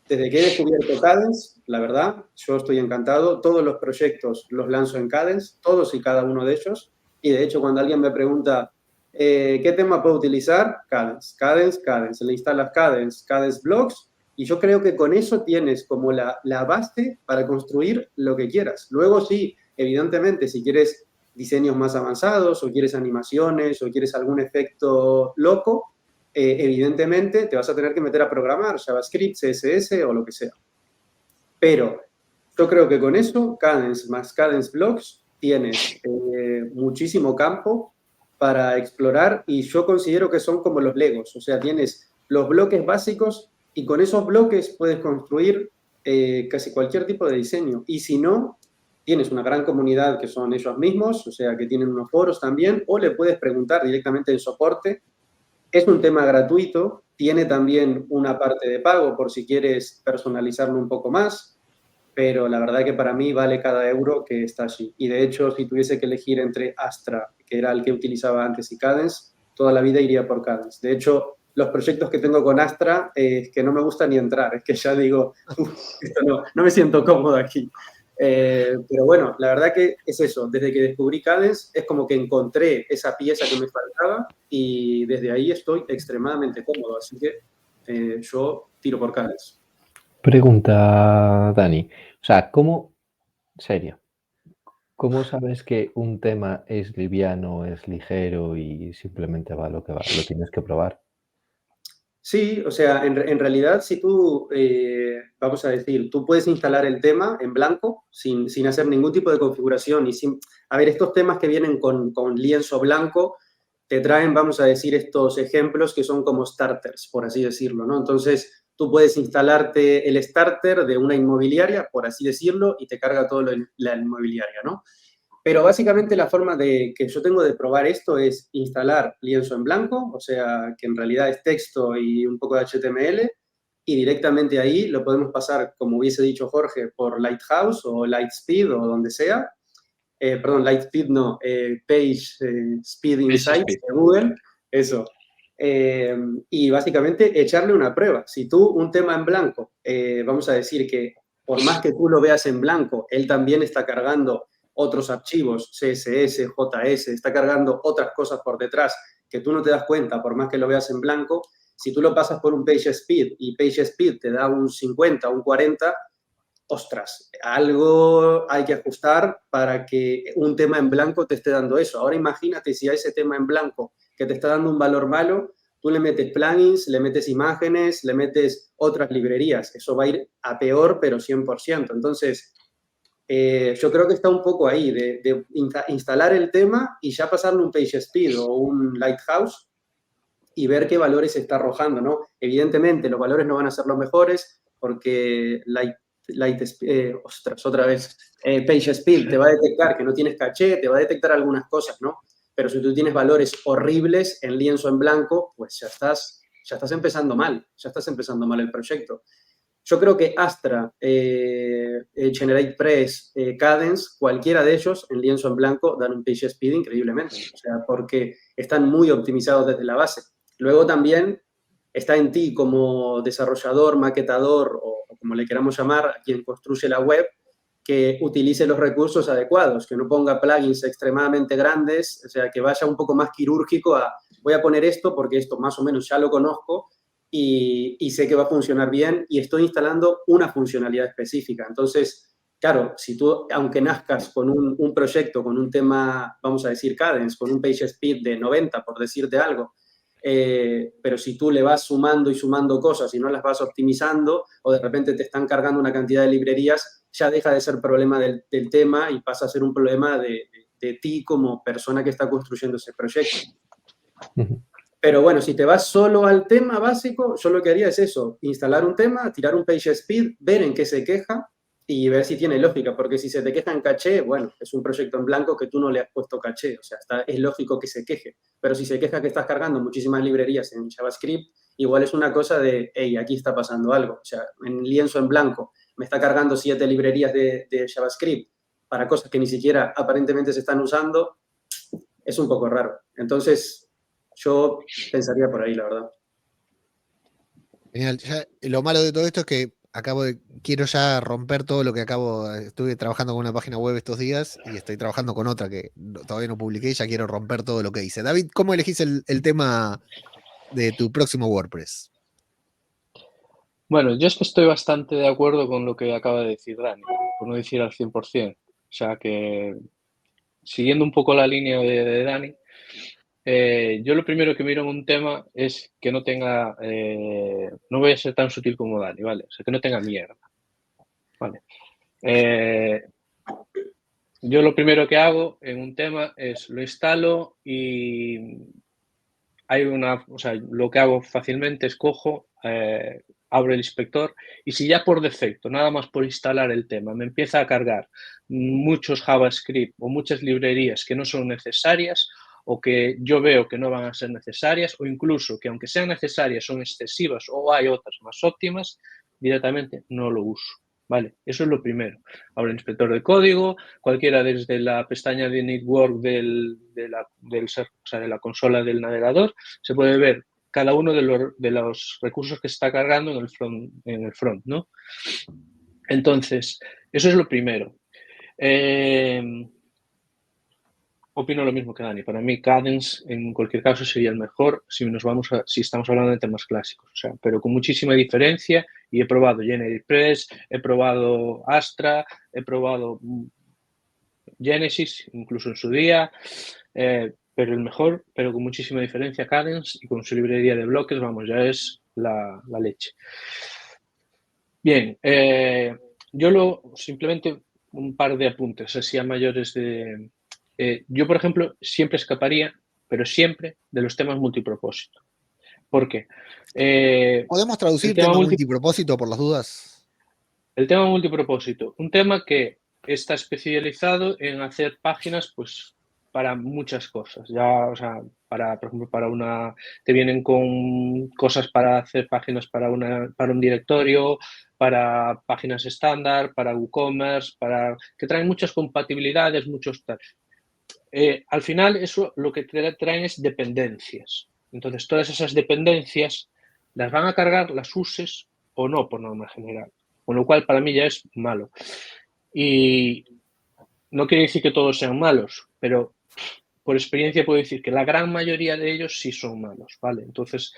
desde que he descubierto Cadence, la verdad, yo estoy encantado. Todos los proyectos los lanzo en Cadence, todos y cada uno de ellos. Y de hecho, cuando alguien me pregunta ¿qué tema puedo utilizar? Cadence, Cadence, Cadence. Le instalas Cadence, Cadence Blocks, y yo creo que con eso tienes como la base para construir lo que quieras. Luego sí, evidentemente, si quieres diseños más avanzados, o quieres animaciones, o quieres algún efecto loco, evidentemente te vas a tener que meter a programar JavaScript, CSS o lo que sea. Pero yo creo que con eso, Cadence más Cadence Blocks, tienes muchísimo campo para explorar, y yo considero que son como los Legos. O sea, tienes los bloques básicos y con esos bloques puedes construir casi cualquier tipo de diseño. Y si no, tienes una gran comunidad que son ellos mismos, o sea, que tienen unos foros también, o le puedes preguntar directamente en soporte. Es un tema gratuito, tiene también una parte de pago por si quieres personalizarlo un poco más, pero la verdad que para mí vale cada euro que está allí. Y de hecho, si tuviese que elegir entre Astra, que era el que utilizaba antes, y Cadence, toda la vida iría por Cadence. De hecho, los proyectos que tengo con Astra es que no me gusta ni entrar, es que ya digo, esto no me siento cómodo aquí. Pero bueno, la verdad que es eso, desde que descubrí Cadence es como que encontré esa pieza que me faltaba y desde ahí estoy extremadamente cómodo, así que yo tiro por Cadence. Pregunta, Dani. O sea, serio, ¿cómo sabes que un tema es liviano, es ligero y simplemente va lo que va? Lo tienes que probar. Sí, o sea, en realidad si tú, vamos a decir, tú puedes instalar el tema en blanco sin hacer ningún tipo de configuración y sin... A ver, estos temas que vienen con lienzo blanco te traen, vamos a decir, estos ejemplos que son como starters, por así decirlo, ¿no? Entonces, tú puedes instalarte el starter de una inmobiliaria, por así decirlo, y te carga todo la inmobiliaria, ¿no? Pero básicamente la forma que yo tengo de probar esto es instalar lienzo en blanco, o sea, que en realidad es texto y un poco de HTML, y directamente ahí lo podemos pasar, como hubiese dicho Jorge, por Lighthouse o Lightspeed o donde sea. Perdón, Lightspeed no, Page Speed Insights de Google, eso. Y básicamente echarle una prueba. Si tú un tema en blanco, vamos a decir que por más que tú lo veas en blanco, él también está cargando otros archivos, CSS, JS, está cargando otras cosas por detrás que tú no te das cuenta por más que lo veas en blanco. Si tú lo pasas por un PageSpeed y PageSpeed te da un 50 o un 40, ostras, algo hay que ajustar para que un tema en blanco te esté dando eso. Ahora imagínate si a ese tema en blanco que te está dando un valor malo, tú le metes plugins, le metes imágenes, le metes otras librerías. Eso va a ir a peor, pero 100%. Entonces, yo creo que está un poco ahí, de instalar el tema y ya pasarle un PageSpeed o un Lighthouse y ver qué valores está arrojando, ¿no? Evidentemente, los valores no van a ser los mejores porque PageSpeed te va a detectar que no tienes caché, te va a detectar algunas cosas, ¿no? Pero si tú tienes valores horribles en lienzo en blanco, pues ya estás empezando mal el proyecto. Yo creo que Astra, GeneratePress, Cadence, cualquiera de ellos en lienzo en blanco dan un PageSpeed increíblemente, o sea, porque están muy optimizados desde la base. Luego también está en ti como desarrollador, maquetador o como le queramos llamar, quien construye la web, que utilice los recursos adecuados, que no ponga plugins extremadamente grandes, o sea, que vaya un poco más quirúrgico a voy a poner esto porque esto más o menos ya lo conozco y sé que va a funcionar bien y estoy instalando una funcionalidad específica. Entonces, claro, si tú, aunque nazcas con un proyecto, con un tema, vamos a decir Cadence, con un PageSpeed de 90, por decirte algo, pero si tú le vas sumando y sumando cosas y no las vas optimizando o de repente te están cargando una cantidad de librerías, ya deja de ser problema del tema y pasa a ser un problema de ti como persona que está construyendo ese proyecto. Pero bueno, si te vas solo al tema básico, yo lo que haría es eso, instalar un tema, tirar un PageSpeed, ver en qué se queja y ver si tiene lógica, porque si se te queja en caché, bueno, es un proyecto en blanco que tú no le has puesto caché, o sea, es lógico que se queje. Pero si se queja que estás cargando muchísimas librerías en JavaScript, igual es una cosa de, hey, aquí está pasando algo. O sea, en lienzo en blanco me está cargando 7 librerías de JavaScript para cosas que ni siquiera aparentemente se están usando, es un poco raro. Entonces, yo pensaría por ahí, la verdad. Genial. Lo malo de todo esto es que quiero ya romper todo lo que estuve trabajando con una página web estos días y estoy trabajando con otra que todavía no publiqué y ya quiero romper todo lo que hice. David, ¿cómo elegís el tema de tu próximo WordPress? Bueno, yo es que estoy bastante de acuerdo con lo que acaba de decir Dani, por no decir al 100%. O sea que, siguiendo un poco la línea de Dani, yo lo primero que miro en un tema es que no tenga, no voy a ser tan sutil como Dani, ¿vale? O sea, que no tenga mierda, ¿vale? Yo lo primero que hago en un tema es lo instalo y lo que hago fácilmente es cojo, abro el inspector y si ya por defecto, nada más por instalar el tema, me empieza a cargar muchos JavaScript o muchas librerías que no son necesarias o que yo veo que no van a ser necesarias o incluso que aunque sean necesarias son excesivas o hay otras más óptimas, directamente no lo uso. Vale, eso es lo primero. Abro el inspector de código, cualquiera desde la pestaña de Network de la consola del navegador, se puede ver cada uno de los recursos que está cargando en el front, ¿no? Entonces, eso es lo primero. Opino lo mismo que Dani. Para mí, Cadence, en cualquier caso, sería el mejor si estamos hablando de temas clásicos. O sea, pero con muchísima diferencia. Y he probado GeneratePress, he probado Astra, he probado Genesis, incluso en su día. Pero el mejor, pero con muchísima diferencia, Cadence, y con su librería de bloques, vamos, ya es la leche. Bien, simplemente un par de apuntes, así a mayores de... yo, por ejemplo, siempre escaparía, pero siempre de los temas multipropósito. ¿Por qué? ¿Podemos traducir el tema tema multipropósito por las dudas? El tema multipropósito, un tema que está especializado en hacer páginas, pues, para muchas cosas. Ya, o sea, por ejemplo, te vienen con cosas para hacer páginas para un directorio, para páginas estándar, para WooCommerce, que traen muchas compatibilidades, muchos tal. Al final, eso lo que traen es dependencias. Entonces, todas esas dependencias las van a cargar, las uses o no, por norma general. Con lo cual, para mí ya es malo. Y no quiere decir que todos sean malos, pero por experiencia puedo decir que la gran mayoría de ellos sí son malos, ¿vale? Entonces,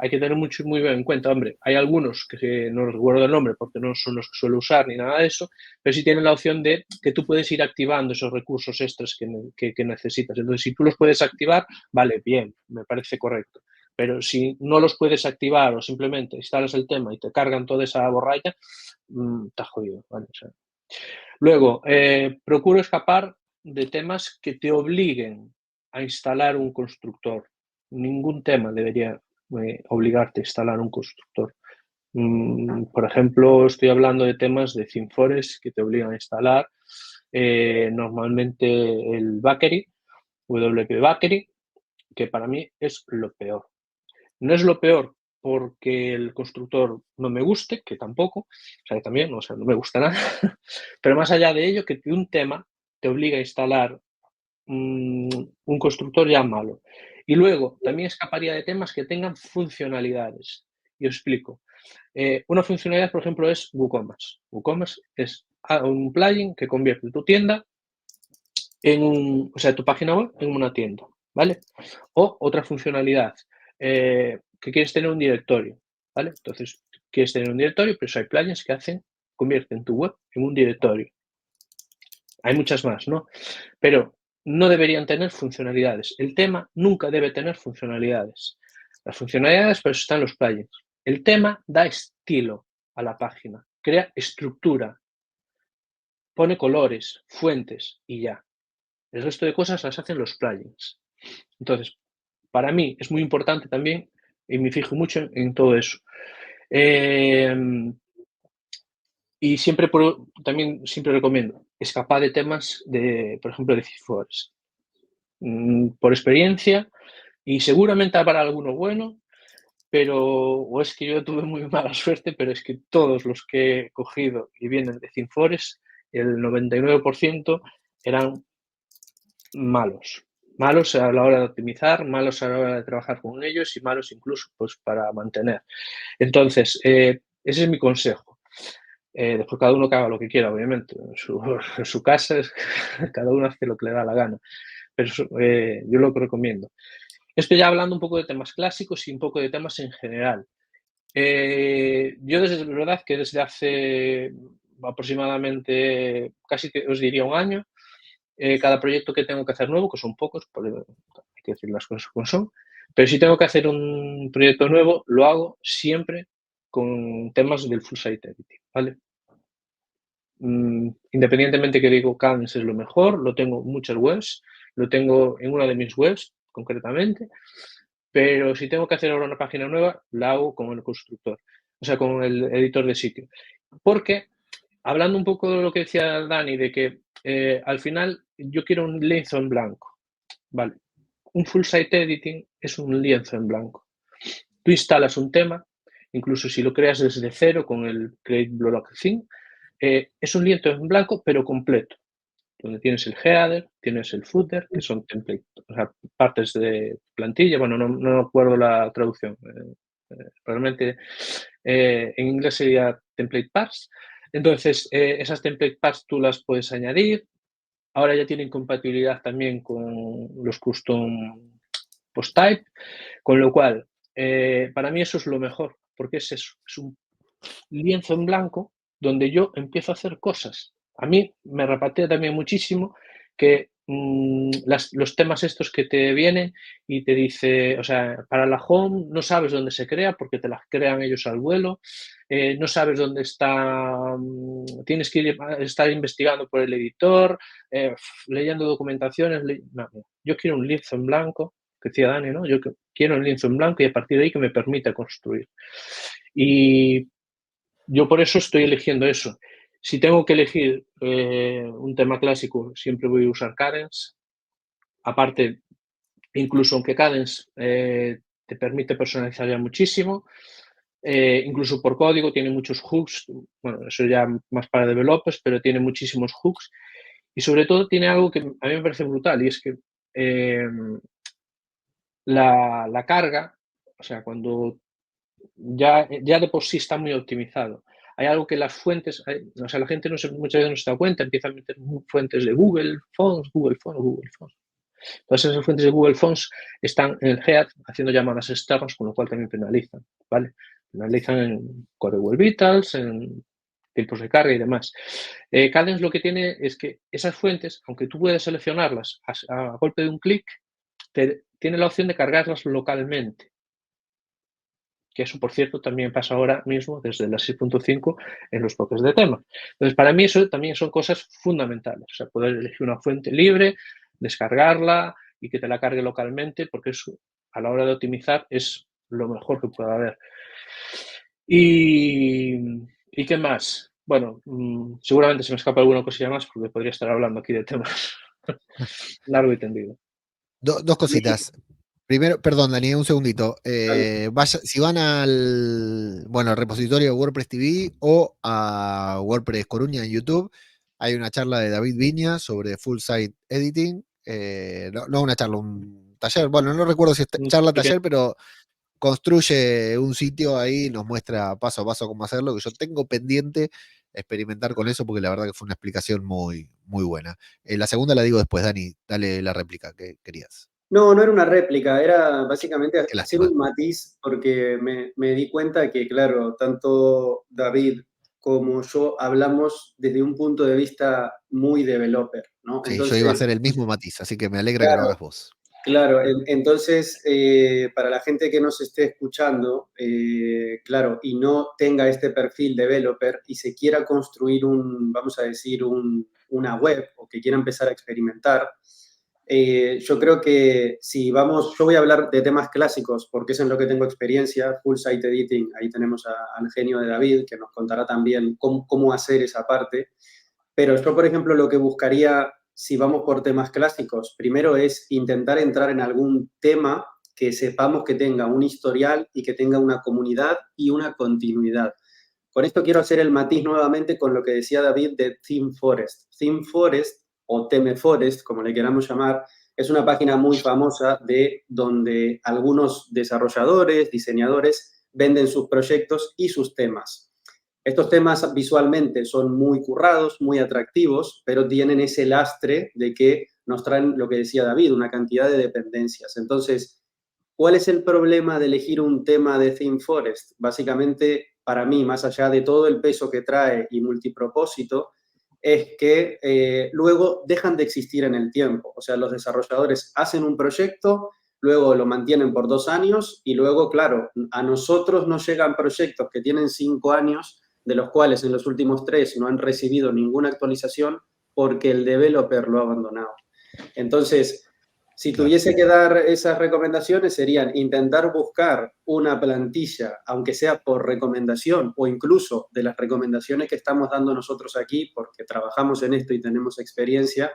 hay que tener muy bien en cuenta, hombre, hay algunos que no recuerdo el nombre porque no son los que suelo usar ni nada de eso, pero sí tienen la opción de que tú puedes ir activando esos recursos extras que necesitas. Entonces, si tú los puedes activar, vale, bien, me parece correcto. Pero si no los puedes activar o simplemente instalas el tema y te cargan toda esa borralla, está jodido, ¿vale? O sea, luego, procuro escapar de temas que te obliguen a instalar un constructor. Ningún tema debería obligarte a instalar un constructor. Por ejemplo, estoy hablando de temas de ThemeForest que te obligan a instalar normalmente el Bakery, WP Bakery, que para mí es lo peor. No es lo peor porque el constructor no me guste, que tampoco, o sea, que también, o sea, no me gusta nada, pero más allá de ello, que un tema te obliga a instalar un constructor ya malo. Y luego, también escaparía de temas que tengan funcionalidades. Y os explico. Una funcionalidad, por ejemplo, es WooCommerce. WooCommerce es un plugin que convierte tu tienda tu página web en una tienda, ¿vale? O otra funcionalidad, que quieres tener un directorio, ¿vale? Entonces, quieres tener un directorio, pero hay plugins que convierten tu web en un directorio. Hay muchas más, ¿no? Pero no deberían tener funcionalidades. El tema nunca debe tener funcionalidades. Las funcionalidades, pues, están los plugins. El tema da estilo a la página, crea estructura, pone colores, fuentes y ya. El resto de cosas las hacen los plugins. Entonces, para mí es muy importante también, y me fijo mucho en todo eso. Y también siempre recomiendo escapar de temas por ejemplo, de ThemeForest. Por experiencia, y seguramente habrá alguno bueno, pero o es que yo tuve muy mala suerte, pero es que todos los que he cogido y vienen de ThemeForest, el 99% eran malos. Malos a la hora de optimizar, malos a la hora de trabajar con ellos y malos incluso pues, para mantener. Entonces, ese es mi consejo. Después cada uno que haga lo que quiera, obviamente. En su casa cada uno hace lo que le da la gana. Pero yo lo que recomiendo. Esto ya hablando un poco de temas clásicos y un poco de temas en general. Yo verdad que desde hace aproximadamente, casi que os diría un año, cada proyecto que tengo que hacer nuevo, que son pocos, porque hay que decir las cosas como son, pero si tengo que hacer un proyecto nuevo, lo hago siempre con temas del full site editing, ¿vale? Independientemente que digo Canvas es lo mejor, lo tengo en muchas webs, lo tengo en una de mis webs concretamente, pero si tengo que hacer ahora una página nueva, la hago con el constructor, o sea, con el editor de sitio. Porque, hablando un poco de lo que decía Dani, de que al final yo quiero un lienzo en blanco, ¿vale? Un full site editing es un lienzo en blanco. Tú instalas un tema, incluso si lo creas desde cero con el Create Block Theme, es un lienzo en blanco, pero completo, donde tienes el header, tienes el footer, que son templates, o sea, partes de plantilla. Bueno, no acuerdo la traducción. Realmente en inglés sería template parts. Entonces, esas template parts tú las puedes añadir. Ahora ya tienen compatibilidad también con los custom post type, con lo cual, para mí eso es lo mejor, porque es eso, es un lienzo en blanco donde yo empiezo a hacer cosas. A mí me repatea también muchísimo que los temas estos que te vienen y te dice, o sea, para la home no sabes dónde se crea porque te las crean ellos al vuelo, no sabes dónde está, tienes que estar investigando por el editor, leyendo documentaciones. No, yo quiero un lienzo en blanco que decía Dani, ¿no? Yo quiero un lienzo en blanco y a partir de ahí que me permita construir. Y yo por eso estoy eligiendo eso. Si tengo que elegir un tema clásico, siempre voy a usar Cadence. Aparte, incluso aunque Cadence te permite personalizar ya muchísimo, incluso por código tiene muchos hooks, bueno, eso ya más para developers, pero tiene muchísimos hooks y sobre todo tiene algo que a mí me parece brutal y es que la carga, o sea, cuando ya de por sí está muy optimizado. Hay algo que las fuentes, o sea, la gente muchas veces no se da cuenta, empieza a meter fuentes de Google Fonts. Todas esas fuentes de Google Fonts están en el head haciendo llamadas externas, con lo cual también penalizan, ¿vale? Penalizan en Core Web Vitals, en tiempos de carga y demás. Cadence lo que tiene es que esas fuentes, aunque tú puedes seleccionarlas a golpe de un clic, tiene la opción de cargarlas localmente. Que eso, por cierto, también pasa ahora mismo desde la 6.5 en los bloques de tema. Entonces, para mí eso también son cosas fundamentales. O sea, poder elegir una fuente libre, descargarla y que te la cargue localmente, porque eso, a la hora de optimizar, es lo mejor que pueda haber. ¿Y qué más? Bueno, seguramente se me escapa alguna cosilla más porque podría estar hablando aquí de temas largo y tendido. Dos cositas. Primero, perdón, Dani, un segundito. Si van al repositorio de WordPress TV o a WordPress Coruña en YouTube, hay una charla de David Viña sobre full site editing. No una charla, un taller. Bueno, no recuerdo si es charla taller, pero construye un sitio ahí, nos muestra paso a paso cómo hacerlo, que yo tengo pendiente experimentar con eso, porque la verdad que fue una explicación muy, muy buena. La segunda la digo después, Dani, dale la réplica que querías. No era una réplica, era básicamente hacer un matiz, porque me di cuenta que, claro, tanto David como yo hablamos desde un punto de vista muy developer, ¿no? Sí, entonces, yo iba a hacer el mismo matiz, así que me alegra que lo hagas vos. Claro, entonces, para la gente que nos esté escuchando, claro, y no tenga este perfil developer y se quiera construir vamos a decir, una web o que quiera empezar a experimentar, yo creo que yo voy a hablar de temas clásicos porque es en lo que tengo experiencia, full site editing, ahí tenemos al genio de David que nos contará también cómo hacer esa parte, pero yo, por ejemplo, lo que buscaría, si vamos por temas clásicos, primero es intentar entrar en algún tema que sepamos que tenga un historial y que tenga una comunidad y una continuidad. Con esto quiero hacer el matiz nuevamente con lo que decía David de ThemeForest. ThemeForest o ThemeForest, como le queramos llamar, es una página muy famosa de donde algunos desarrolladores, diseñadores, venden sus proyectos y sus temas. Estos temas visualmente son muy currados, muy atractivos, pero tienen ese lastre de que nos traen, lo que decía David, una cantidad de dependencias. Entonces, ¿cuál es el problema de elegir un tema de ThemeForest? Básicamente, para mí, más allá de todo el peso que trae y multipropósito, es que luego dejan de existir en el tiempo. O sea, los desarrolladores hacen un proyecto, luego lo mantienen por 2 años y luego, claro, a nosotros nos llegan proyectos que tienen 5 años, de los cuales en los últimos 3 no han recibido ninguna actualización porque el developer lo ha abandonado. Entonces, si tuviese que dar esas recomendaciones, serían intentar buscar una plantilla, aunque sea por recomendación o incluso de las recomendaciones que estamos dando nosotros aquí, porque trabajamos en esto y tenemos experiencia,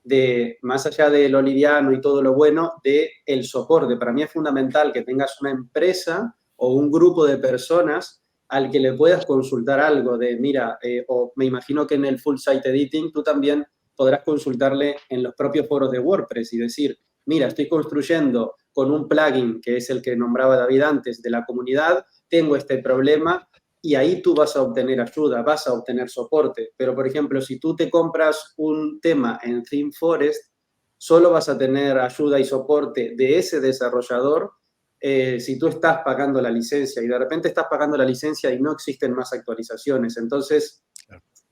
de más allá de lo liviano y todo lo bueno, de el soporte. Para mí es fundamental que tengas una empresa o un grupo de personas al que le puedas consultar algo de, mira, o me imagino que en el full site editing tú también podrás consultarle en los propios foros de WordPress y decir, mira, estoy construyendo con un plugin, que es el que nombraba David antes, de la comunidad, tengo este problema, y ahí tú vas a obtener ayuda, vas a obtener soporte. Pero, por ejemplo, si tú te compras un tema en ThemeForest, solo vas a tener ayuda y soporte de ese desarrollador si tú estás pagando la licencia, y de repente estás pagando la licencia y no existen más actualizaciones. Entonces,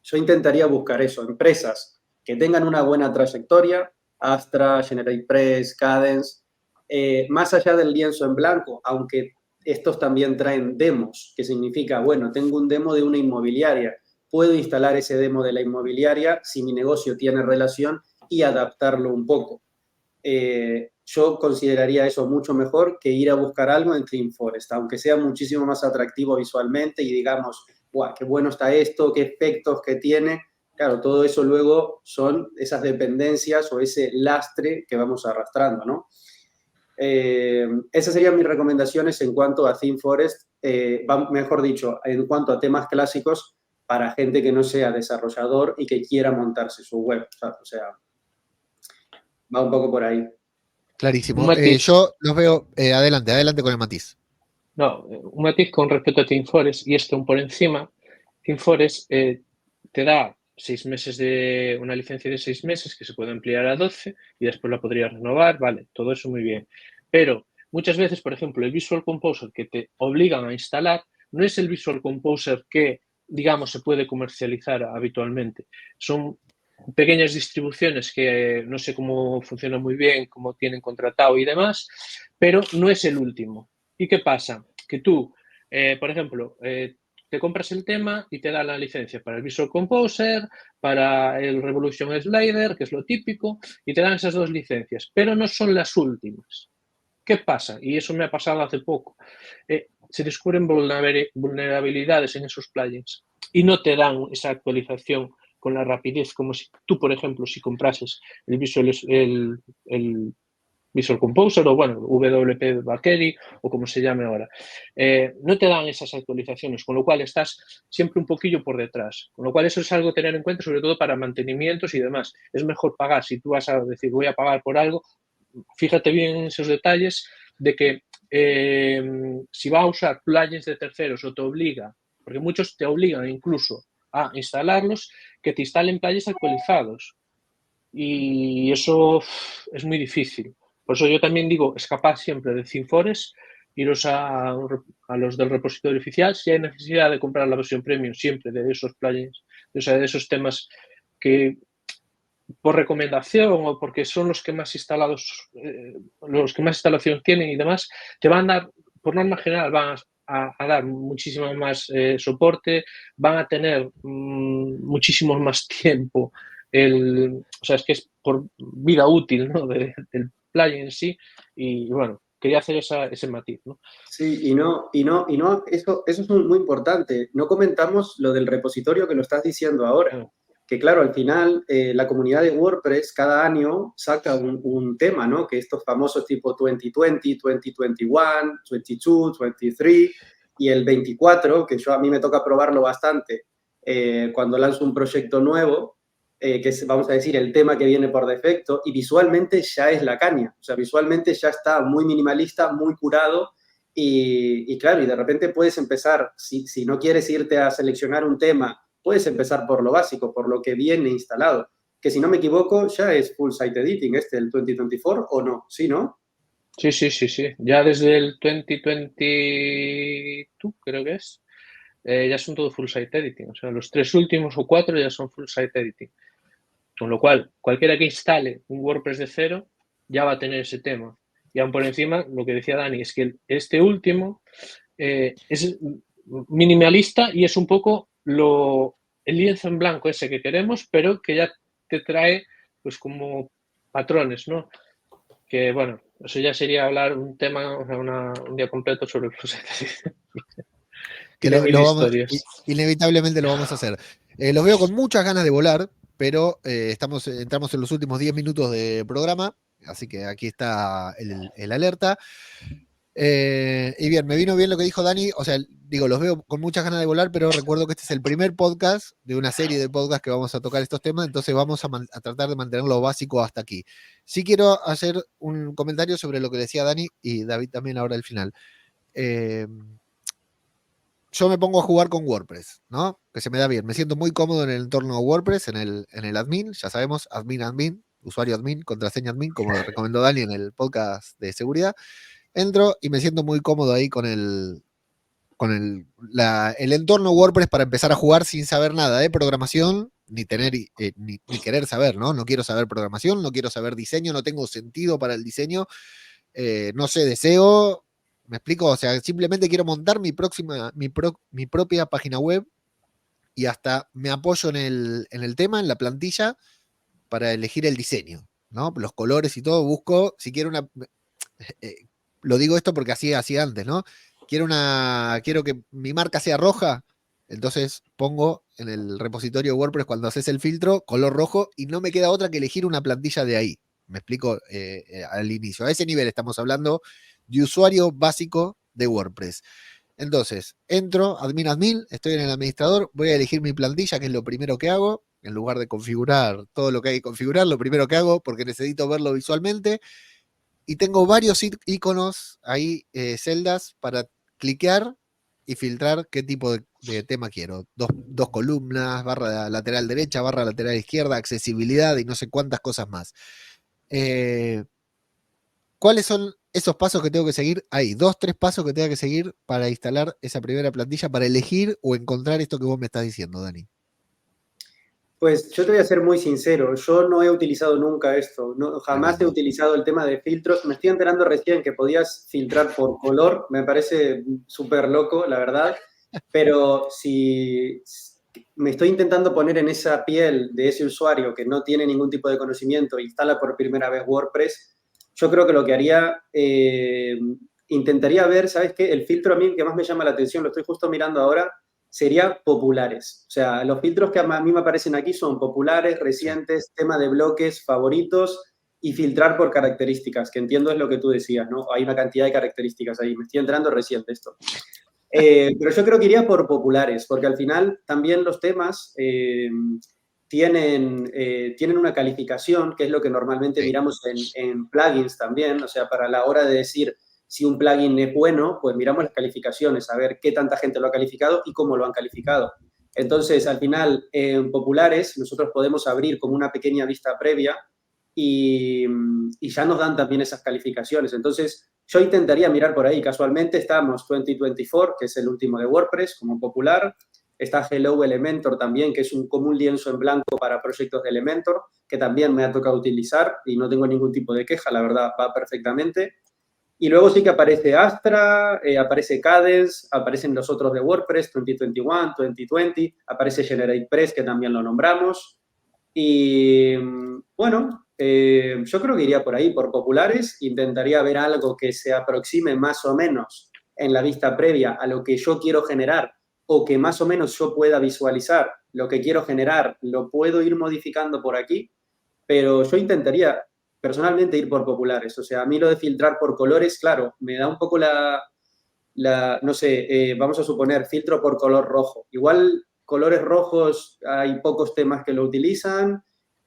yo intentaría buscar eso, empresas que tengan una buena trayectoria, Astra, GeneratePress, Cadence, más allá del lienzo en blanco, aunque estos también traen demos, que significa, bueno, tengo un demo de una inmobiliaria, puedo instalar ese demo de la inmobiliaria si mi negocio tiene relación y adaptarlo un poco. yo consideraría eso mucho mejor que ir a buscar algo en ThemeForest, aunque sea muchísimo más atractivo visualmente y digamos, ¡guau, qué bueno está esto, qué efectos que tiene! Claro, todo eso luego son esas dependencias o ese lastre que vamos arrastrando, ¿no? Esas serían mis recomendaciones en cuanto a ThemeForest, mejor dicho, en cuanto a temas clásicos para gente que no sea desarrollador y que quiera montarse su web. O sea, va un poco por ahí. Clarísimo. Un matiz. Yo los veo, adelante con el matiz. No, un matiz con respecto a ThemeForest, y es que aún por encima, ThemeForest te da 6 meses de una licencia de 6 meses que se puede ampliar a 12 y después la podrías renovar, vale, todo eso muy bien. Pero muchas veces, por ejemplo, el Visual Composer que te obligan a instalar no es el Visual Composer que, digamos, se puede comercializar habitualmente. Son pequeñas distribuciones que no sé cómo funcionan muy bien, cómo tienen contratado y demás, pero no es el último. ¿Y qué pasa? Que tú, por ejemplo, te compras el tema y te da la licencia para el Visual Composer, para el Revolution Slider, que es lo típico, y te dan esas 2 licencias, pero no son las últimas. ¿Qué pasa? Y eso me ha pasado hace poco. Se descubren vulnerabilidades en esos plugins y no te dan esa actualización con la rapidez, como si tú, por ejemplo, si comprases el Visual Composer o, bueno, WP Bakery o como se llame ahora. No te dan esas actualizaciones, con lo cual estás siempre un poquillo por detrás. Con lo cual eso es algo a tener en cuenta, sobre todo para mantenimientos y demás. Es mejor pagar, si tú vas a decir voy a pagar por algo, fíjate bien en esos detalles de que si vas a usar plugins de terceros o te obliga, porque muchos te obligan incluso a instalarlos, que te instalen plugins actualizados. Y eso es muy difícil. Por eso yo también digo, escapad siempre de ThemeForest, iros a los del repositorio oficial. Si hay necesidad de comprar la versión premium, siempre de esos plugins, o sea, de esos temas que por recomendación o porque son los que más instalados, los que más instalación tienen y demás, te van a dar, por norma general, van a dar muchísimo más soporte, van a tener muchísimo más tiempo. O sea, es que es por vida útil, ¿no? del plugin en sí. Y bueno, quería hacer ese matiz, ¿no? Sí, eso es muy importante. No comentamos lo del repositorio que lo estás diciendo ahora. Que claro, al final la comunidad de WordPress cada año saca un tema, ¿no? Que estos famosos tipo 2020, 2021, 22, 23 y el 24, que a mí me toca probarlo bastante cuando lanzo un proyecto nuevo, que es, vamos a decir, el tema que viene por defecto, y visualmente ya es la caña. O sea, visualmente ya está muy minimalista, muy curado, y claro, y de repente puedes empezar, si no quieres irte a seleccionar un tema, puedes empezar por lo básico, por lo que viene instalado. Que si no me equivoco, ya es full site editing el 2024, ¿o no? ¿Sí, no? Sí. Ya desde el 2022, creo que es, ya son todo full site editing. O sea, los 3 últimos o 4 ya son full site editing. Con lo cual, cualquiera que instale un WordPress de cero ya va a tener ese tema. Y aún por encima, lo que decía Dani, es que este último es minimalista y es un poco el lienzo en blanco ese que queremos, pero que ya te trae pues como patrones, ¿no? Que bueno, eso ya sería hablar un tema, o sea, un día completo sobre el proceso. Que inevitablemente lo vamos a hacer. Los veo con muchas ganas de volar, pero entramos en los últimos 10 minutos de programa, así que aquí está el alerta. Y bien, me vino bien lo que dijo Dani, o sea, digo, los veo con muchas ganas de volar, pero recuerdo que este es el primer podcast de una serie de podcasts que vamos a tocar estos temas, entonces vamos a tratar de mantener lo básico hasta aquí. Sí quiero hacer un comentario sobre lo que decía Dani y David también ahora al final. Yo me pongo a jugar con WordPress, ¿no? Que se me da bien. Me siento muy cómodo en el entorno WordPress, en el admin, ya sabemos, admin, usuario admin, contraseña admin, como recomendó Dani en el podcast de seguridad. Entro y me siento muy cómodo ahí con el entorno WordPress para empezar a jugar sin saber nada de programación, ni querer saber, ¿no? No quiero saber programación, no quiero saber diseño, no tengo sentido para el diseño, no sé, deseo. ¿Me explico? O sea, simplemente quiero montar mi propia página web y hasta me apoyo en el tema, en la plantilla, para elegir el diseño. ¿no? Los colores y todo, busco, si quiero una... lo digo esto porque así hacía antes, ¿no? Quiero que mi marca sea roja, entonces pongo en el repositorio de WordPress cuando haces el filtro, color rojo, y no me queda otra que elegir una plantilla de ahí. Me explico al inicio. A ese nivel estamos hablando de usuario básico de WordPress. Entonces, entro, admin, estoy en el administrador, voy a elegir mi plantilla, que es lo primero que hago, en lugar de configurar todo lo que hay que configurar, lo primero que hago, porque necesito verlo visualmente, y tengo varios iconos ahí, celdas, para cliquear y filtrar qué tipo de tema quiero. Dos columnas, barra lateral derecha, barra lateral izquierda, accesibilidad y no sé cuántas cosas más. ¿Cuáles son esos pasos que tengo que seguir? Hay 2, 3 pasos que tengo que seguir para instalar esa primera plantilla, para elegir o encontrar esto que vos me estás diciendo, Dani. Pues yo te voy a ser muy sincero, yo no he utilizado nunca esto, jamás he utilizado el tema de filtros, me estoy enterando recién que podías filtrar por color, me parece súper loco, la verdad, pero si me estoy intentando poner en esa piel de ese usuario que no tiene ningún tipo de conocimiento e instala por primera vez WordPress, yo creo que lo que haría, intentaría ver, ¿sabes qué? El filtro a mí que más me llama la atención, lo estoy justo mirando ahora, sería populares. O sea, los filtros que a mí me aparecen aquí son populares, recientes, tema de bloques, favoritos y filtrar por características, que entiendo es lo que tú decías, ¿no? Hay una cantidad de características ahí. Me estoy entrando recién de esto. Pero yo creo que iría por populares, porque al final también los temas tienen una calificación, que es lo que normalmente miramos en plugins también, o sea, para la hora de decir si un plugin es bueno, pues miramos las calificaciones, a ver qué tanta gente lo ha calificado y cómo lo han calificado. Entonces, al final, en populares, nosotros podemos abrir como una pequeña vista previa y ya nos dan también esas calificaciones. Entonces, yo intentaría mirar por ahí. Casualmente estamos 2024, que es el último de WordPress, como popular. Está Hello Elementor también, que es como un lienzo en blanco para proyectos de Elementor, que también me ha tocado utilizar y no tengo ningún tipo de queja, la verdad, va perfectamente. Y luego sí que aparece Astra, aparece Cadence, aparecen los otros de WordPress, 2021, 2020, aparece GeneratePress, que también lo nombramos. Y bueno, yo creo que iría por ahí, por populares, intentaría ver algo que se aproxime más o menos en la vista previa a lo que yo quiero generar o que más o menos yo pueda visualizar lo que quiero generar, lo puedo ir modificando por aquí, pero yo intentaría personalmente ir por populares. O sea, a mí lo de filtrar por colores, claro, me da un poco no sé, vamos a suponer, filtro por color rojo. Igual colores rojos hay pocos temas que lo utilizan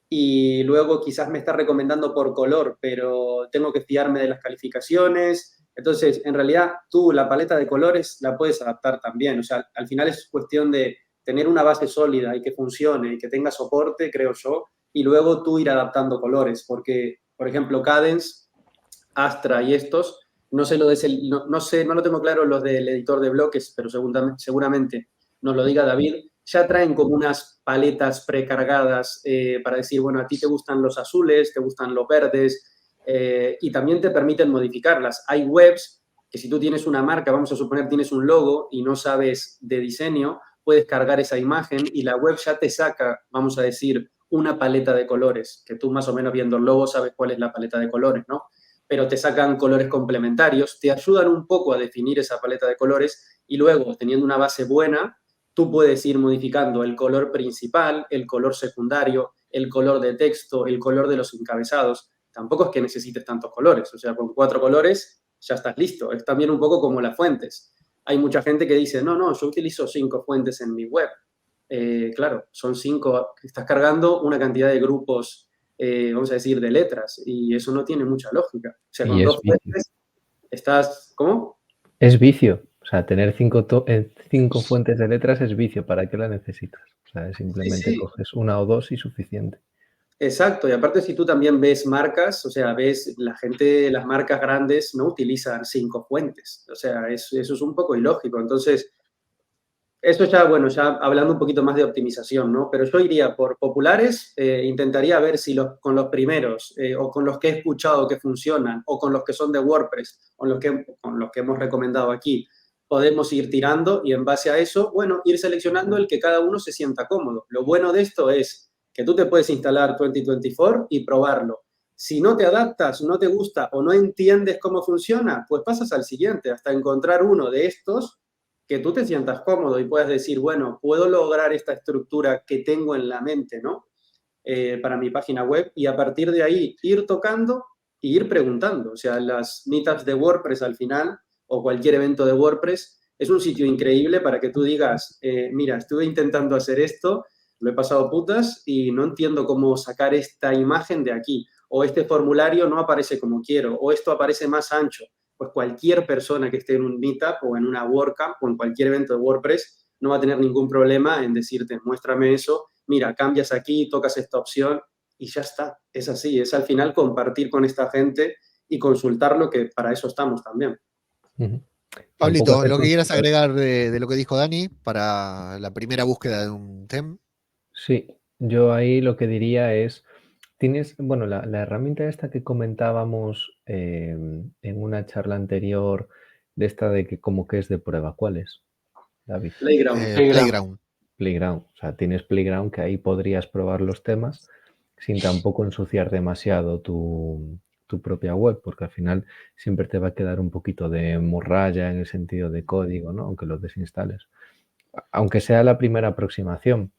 y luego quizás me está recomendando por color, pero tengo que fiarme de las calificaciones. Entonces, en realidad, tú la paleta de colores la puedes adaptar también. O sea, al final es cuestión de tener una base sólida y que funcione y que tenga soporte, creo yo, y luego tú ir adaptando colores, porque, por ejemplo, Cadence, Astra y estos, no sé no lo tengo claro los del editor de bloques, pero seguramente nos lo diga David, ya traen como unas paletas precargadas para decir, bueno, a ti te gustan los azules, te gustan los verdes, y también te permiten modificarlas. Hay webs que si tú tienes una marca, vamos a suponer tienes un logo y no sabes de diseño, puedes cargar esa imagen y la web ya te saca, vamos a decir, una paleta de colores, que tú más o menos viendo el logo sabes cuál es la paleta de colores, ¿no? Pero te sacan colores complementarios, te ayudan un poco a definir esa paleta de colores y luego, teniendo una base buena, tú puedes ir modificando el color principal, el color secundario, el color de texto, el color de los encabezados. Tampoco es que necesites tantos colores, o sea, con 4 colores ya estás listo. Es también un poco como las fuentes. Hay mucha gente que dice, no, yo utilizo 5 fuentes en mi web. Claro, son 5, estás cargando una cantidad de grupos, vamos a decir, de letras, y eso no tiene mucha lógica. O sea, con 2 fuentes estás, ¿cómo? Es vicio. O sea, tener 5 fuentes de letras es vicio. ¿Para qué la necesitas? O sea, simplemente coges 1 o 2 y suficiente. Exacto, y aparte si tú también ves marcas, o sea, ves las marcas grandes no utilizan 5 fuentes, o sea, eso es un poco ilógico. Entonces, esto ya, bueno, ya hablando un poquito más de optimización, ¿no? Pero yo iría por populares, intentaría ver si con los primeros o con los que he escuchado que funcionan o con los que son de WordPress o con los que hemos recomendado aquí, podemos ir tirando y en base a eso, bueno, ir seleccionando el que cada uno se sienta cómodo. Lo bueno de esto es que tú te puedes instalar 2024 y probarlo. Si no te adaptas, no te gusta o no entiendes cómo funciona, pues pasas al siguiente, hasta encontrar uno de estos que tú te sientas cómodo y puedas decir, bueno, puedo lograr esta estructura que tengo en la mente, ¿no? Para mi página web, y a partir de ahí ir tocando e ir preguntando. O sea, las meetups de WordPress al final, o cualquier evento de WordPress, es un sitio increíble para que tú digas, mira, estuve intentando hacer esto, lo he pasado putas y no entiendo cómo sacar esta imagen de aquí, o este formulario no aparece como quiero, o esto aparece más ancho. Pues cualquier persona que esté en un meetup o en una WordCamp o en cualquier evento de WordPress no va a tener ningún problema en decirte, muéstrame eso, mira, cambias aquí, tocas esta opción y ya está. Es así, es al final compartir con esta gente y consultarlo, que para eso estamos también. Pablito, lo que quieras agregar de lo que dijo Dani para la primera búsqueda de un TEM. Sí, yo ahí lo que diría es, tienes, bueno, la herramienta esta que comentábamos en una charla anterior, de esta de que como que es de prueba, ¿cuál es, David? Playground. Playground, o sea, tienes Playground que ahí podrías probar los temas sin tampoco ensuciar demasiado tu propia web, porque al final siempre te va a quedar un poquito de morralla en el sentido de código, ¿no? Aunque lo desinstales. Aunque sea la primera aproximación,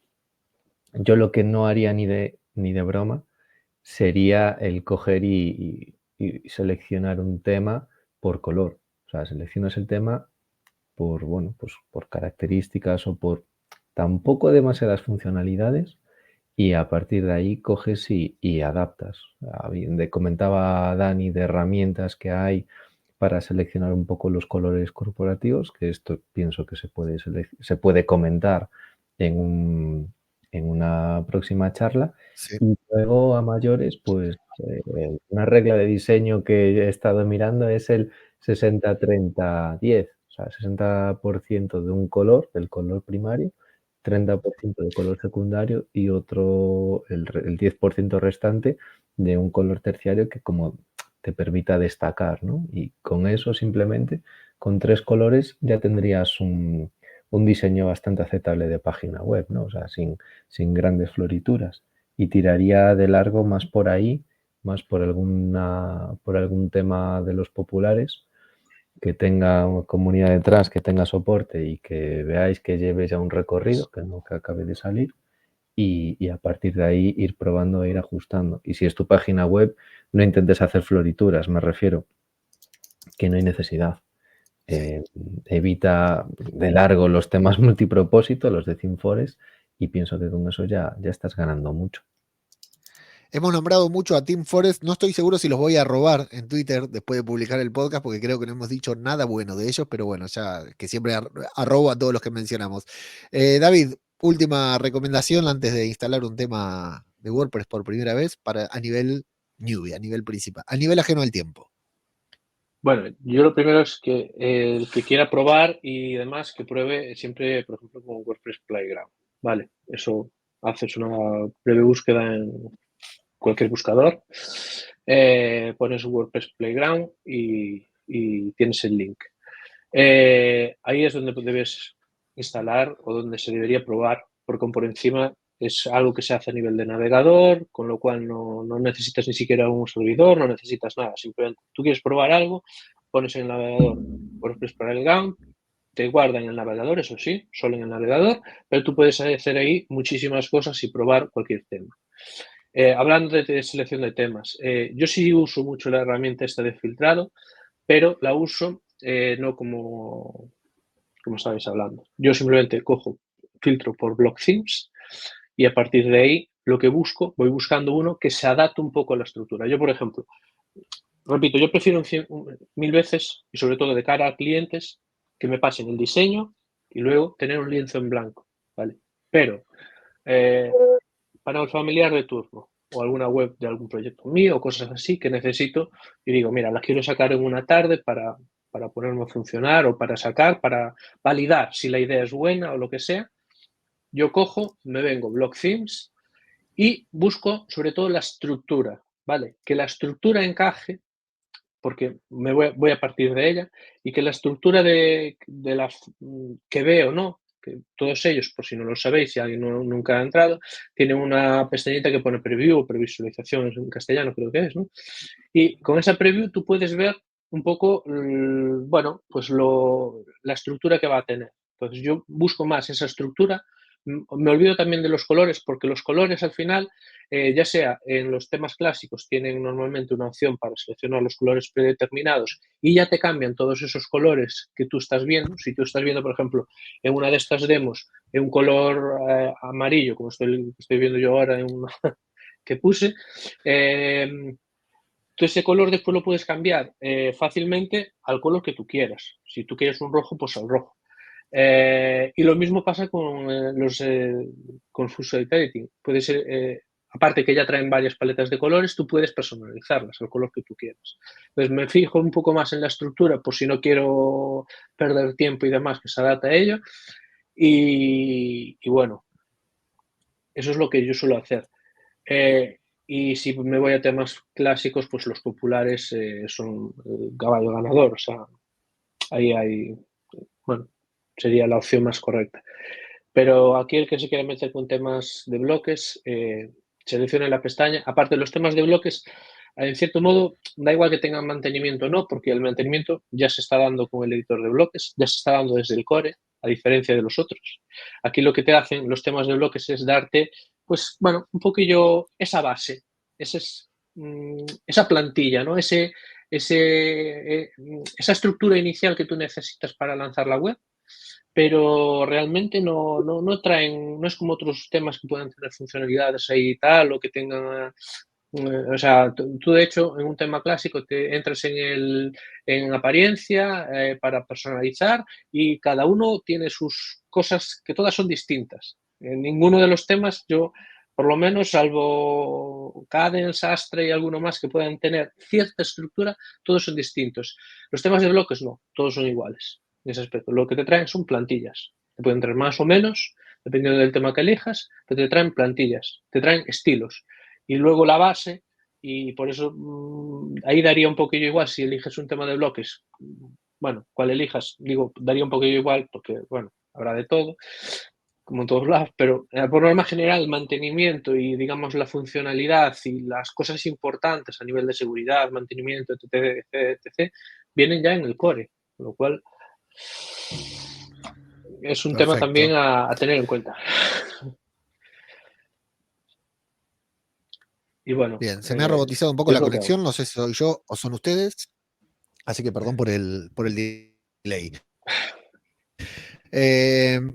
yo lo que no haría ni de broma sería el coger y seleccionar un tema por color. O sea, seleccionas el tema por, bueno, pues por características o por tampoco demasiadas funcionalidades, y a partir de ahí coges y adaptas. Comentaba Dani de herramientas que hay para seleccionar un poco los colores corporativos, que esto pienso que se puede comentar en una próxima charla. Sí. Y luego a mayores, pues una regla de diseño que he estado mirando es el 60-30-10, o sea, 60% de un color, del color primario, 30% de color secundario y el 10% restante de un color terciario que como te permita destacar, ¿no? Y con eso simplemente, con 3 colores ya tendrías un diseño bastante aceptable de página web, ¿no? O sea, sin grandes florituras. Y tiraría de largo más por ahí, más por algún tema de los populares, que tenga comunidad detrás, que tenga soporte y que veáis que lleve ya un recorrido, que no que acabe de salir, y a partir de ahí ir probando e ir ajustando. Y si es tu página web, no intentes hacer florituras, me refiero, que no hay necesidad. Evita de largo los temas multipropósito, los de ThemeForest, y pienso que con eso ya estás ganando mucho. Hemos nombrado mucho a Team Forest. No estoy seguro si los voy a robar en Twitter después de publicar el podcast, porque creo que no hemos dicho nada bueno de ellos, pero bueno, ya que siempre arrobo a todos los que mencionamos. David, última recomendación antes de instalar un tema de WordPress por primera vez a nivel newbie, a nivel principal, a nivel ajeno al tiempo. Bueno, yo lo primero es que el que quiera probar y demás, que pruebe siempre, por ejemplo, con WordPress Playground. Vale, eso haces una breve búsqueda en cualquier buscador, pones WordPress Playground y tienes el link. Ahí es donde debes instalar o donde se debería probar, porque por encima es algo que se hace a nivel de navegador, con lo cual no necesitas ni siquiera un servidor, no necesitas nada. Simplemente tú quieres probar algo, pones en el navegador WordPress Playground, te guarda en el navegador, eso sí, solo en el navegador, pero tú puedes hacer ahí muchísimas cosas y probar cualquier tema. Hablando de selección de temas, yo sí uso mucho la herramienta esta de filtrado, pero la uso no como estabais hablando. Yo simplemente cojo, filtro por block themes y a partir de ahí lo que busco, voy buscando uno que se adapte un poco a la estructura. Yo, por ejemplo, repito, yo prefiero 1000 veces, y sobre todo de cara a clientes, que me pasen el diseño y luego tener un lienzo en blanco, ¿vale? Pero para un familiar de turno o alguna web de algún proyecto mío o cosas así que necesito y digo, mira, las quiero sacar en una tarde para ponerme a funcionar o para validar si la idea es buena o lo que sea, yo cojo, me vengo Block Themes y busco sobre todo la estructura, ¿vale? Que la estructura encaje, porque voy a partir de ella, y que la estructura que veo, ¿no? que todos ellos, por si no lo sabéis, si alguien nunca ha entrado, tienen una pestañita que pone preview o previsualización en castellano, creo que es, ¿no? Y con esa preview tú puedes ver un poco, bueno, pues la estructura que va a tener. Entonces yo busco más esa estructura. Me olvido también de los colores, porque los colores al final, ya sea en los temas clásicos, tienen normalmente una opción para seleccionar los colores predeterminados y ya te cambian todos esos colores que tú estás viendo. Si tú estás viendo, por ejemplo, en una de estas demos, en un color amarillo, como estoy viendo yo ahora en una que puse, tú ese color después lo puedes cambiar fácilmente al color que tú quieras. Si tú quieres un rojo, pues al rojo. Y lo mismo pasa con con Full Editing. Puede ser, aparte que ya traen varias paletas de colores, tú puedes personalizarlas al color que tú quieras. Entonces me fijo un poco más en la estructura, por si no quiero perder tiempo y demás, que se adapte a ello. Y bueno, eso es lo que yo suelo hacer. Y si me voy a temas clásicos, pues los populares son el caballo ganador. O sea, ahí hay, bueno, sería la opción más correcta. Pero aquí el que se quiera meter con temas de bloques, seleccione la pestaña. Aparte de los temas de bloques, en cierto modo, da igual que tengan mantenimiento o no, porque el mantenimiento ya se está dando con el editor de bloques, ya se está dando desde el core, a diferencia de los otros. Aquí lo que te hacen los temas de bloques es darte, pues, bueno, un poquillo esa base, esa plantilla, ¿no? Esa estructura inicial que tú necesitas para lanzar la web, pero realmente no traen, no es como otros temas que puedan tener funcionalidades ahí y tal, o que tengan, o sea, tú de hecho en un tema clásico te entras en apariencia para personalizar y cada uno tiene sus cosas que todas son distintas. En ninguno de los temas yo, por lo menos, salvo Cadence, Astra y alguno más que puedan tener cierta estructura, todos son distintos. Los temas de bloques no, todos son iguales en ese aspecto. Lo que te traen son plantillas. Te pueden traer más o menos, dependiendo del tema que elijas, pero te traen plantillas, te traen estilos. Y luego la base, y por eso ahí daría un poquillo igual si eliges un tema de bloques. Bueno, cuál elijas, digo, daría un poquillo igual porque, bueno, habrá de todo, como en todos lados, pero por norma general el mantenimiento y, digamos, la funcionalidad y las cosas importantes a nivel de seguridad, mantenimiento, etc., vienen ya en el core, con lo cual es un tema también a tener en cuenta. Y bueno. Bien, se me ha robotizado un poco la conexión, no sé si soy yo o son ustedes, así que perdón por el delay.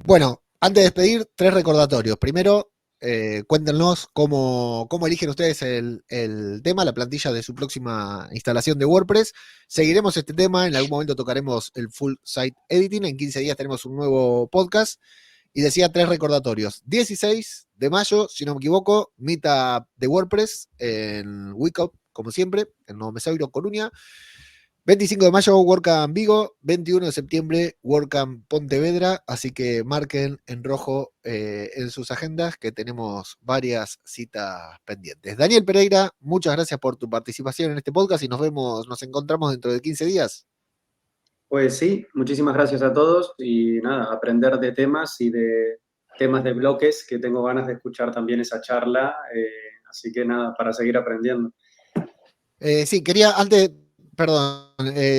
Bueno, antes de despedir, 3 recordatorios. Primero, cuéntenos cómo eligen ustedes el tema, la plantilla de su próxima instalación de WordPress. Seguiremos este tema, en algún momento tocaremos el Full Site Editing, en 15 días tenemos un nuevo podcast. Y decía 3 recordatorios. 16 de mayo, si no me equivoco, Meetup de WordPress en Wicop, como siempre, en Nuevo Mesauro, Coruña. 25 de mayo, WordCamp Vigo. 21 de septiembre, WordCamp Pontevedra. Así que marquen en rojo en sus agendas que tenemos varias citas pendientes. Daniel Pereira, muchas gracias por tu participación en este podcast y nos encontramos dentro de 15 días. Pues sí, muchísimas gracias a todos y nada, aprender de temas y de temas de bloques, que tengo ganas de escuchar también esa charla, así que nada, para seguir aprendiendo. Sí, quería antes, perdón,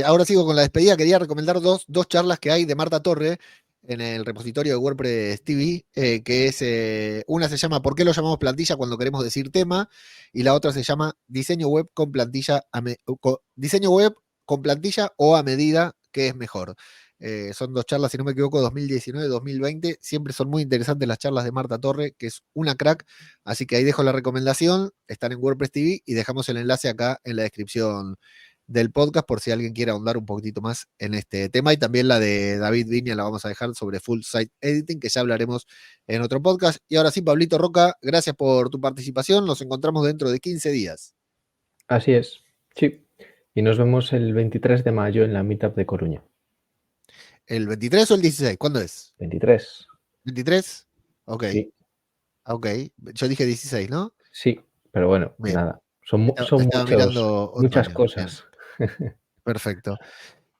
ahora sigo con la despedida, quería recomendar dos charlas que hay de Marta Torre en el repositorio de WordPress TV, que es, una se llama ¿Por qué lo llamamos plantilla cuando queremos decir tema? Y la otra se llama Diseño web con plantilla, diseño web con plantilla o a medida, ¿qué es mejor? Son 2 charlas, si no me equivoco, 2019-2020. Siempre son muy interesantes las charlas de Marta Torre, que es una crack. Así que ahí dejo la recomendación. Están en WordPress TV y dejamos el enlace acá en la descripción del podcast por si alguien quiere ahondar un poquitito más en este tema. Y también la de David Viña la vamos a dejar sobre Full Site Editing, que ya hablaremos en otro podcast. Y ahora sí, Pablito Roca, gracias por tu participación. Nos encontramos dentro de 15 días. Así es, sí. Y nos vemos el 23 de mayo en la Meetup de Coruña. ¿El 23 o el 16? ¿Cuándo es? 23. ¿23? Ok. Sí. Ok. Yo dije 16, ¿no? Sí, pero bueno, Bien. nada. Son muchas cosas. Perfecto.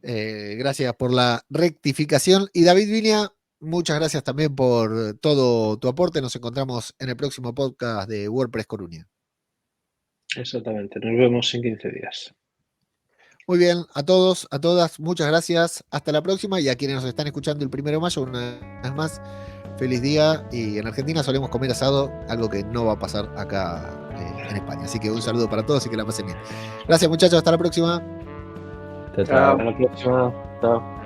Gracias por la rectificación. Y David Viña, muchas gracias también por todo tu aporte. Nos encontramos en el próximo podcast de WordPress Coruña. Exactamente, nos vemos en 15 días. Muy bien, a todos, a todas, muchas gracias. Hasta la próxima. Y a quienes nos están escuchando el 1 de mayo, una vez más, feliz día. Y en Argentina solemos comer asado, algo que no va a pasar acá en España. Así que un saludo para todos y que la pasen bien. Gracias, muchachos. Hasta la próxima. Chao, chao. Hasta la próxima. Chao.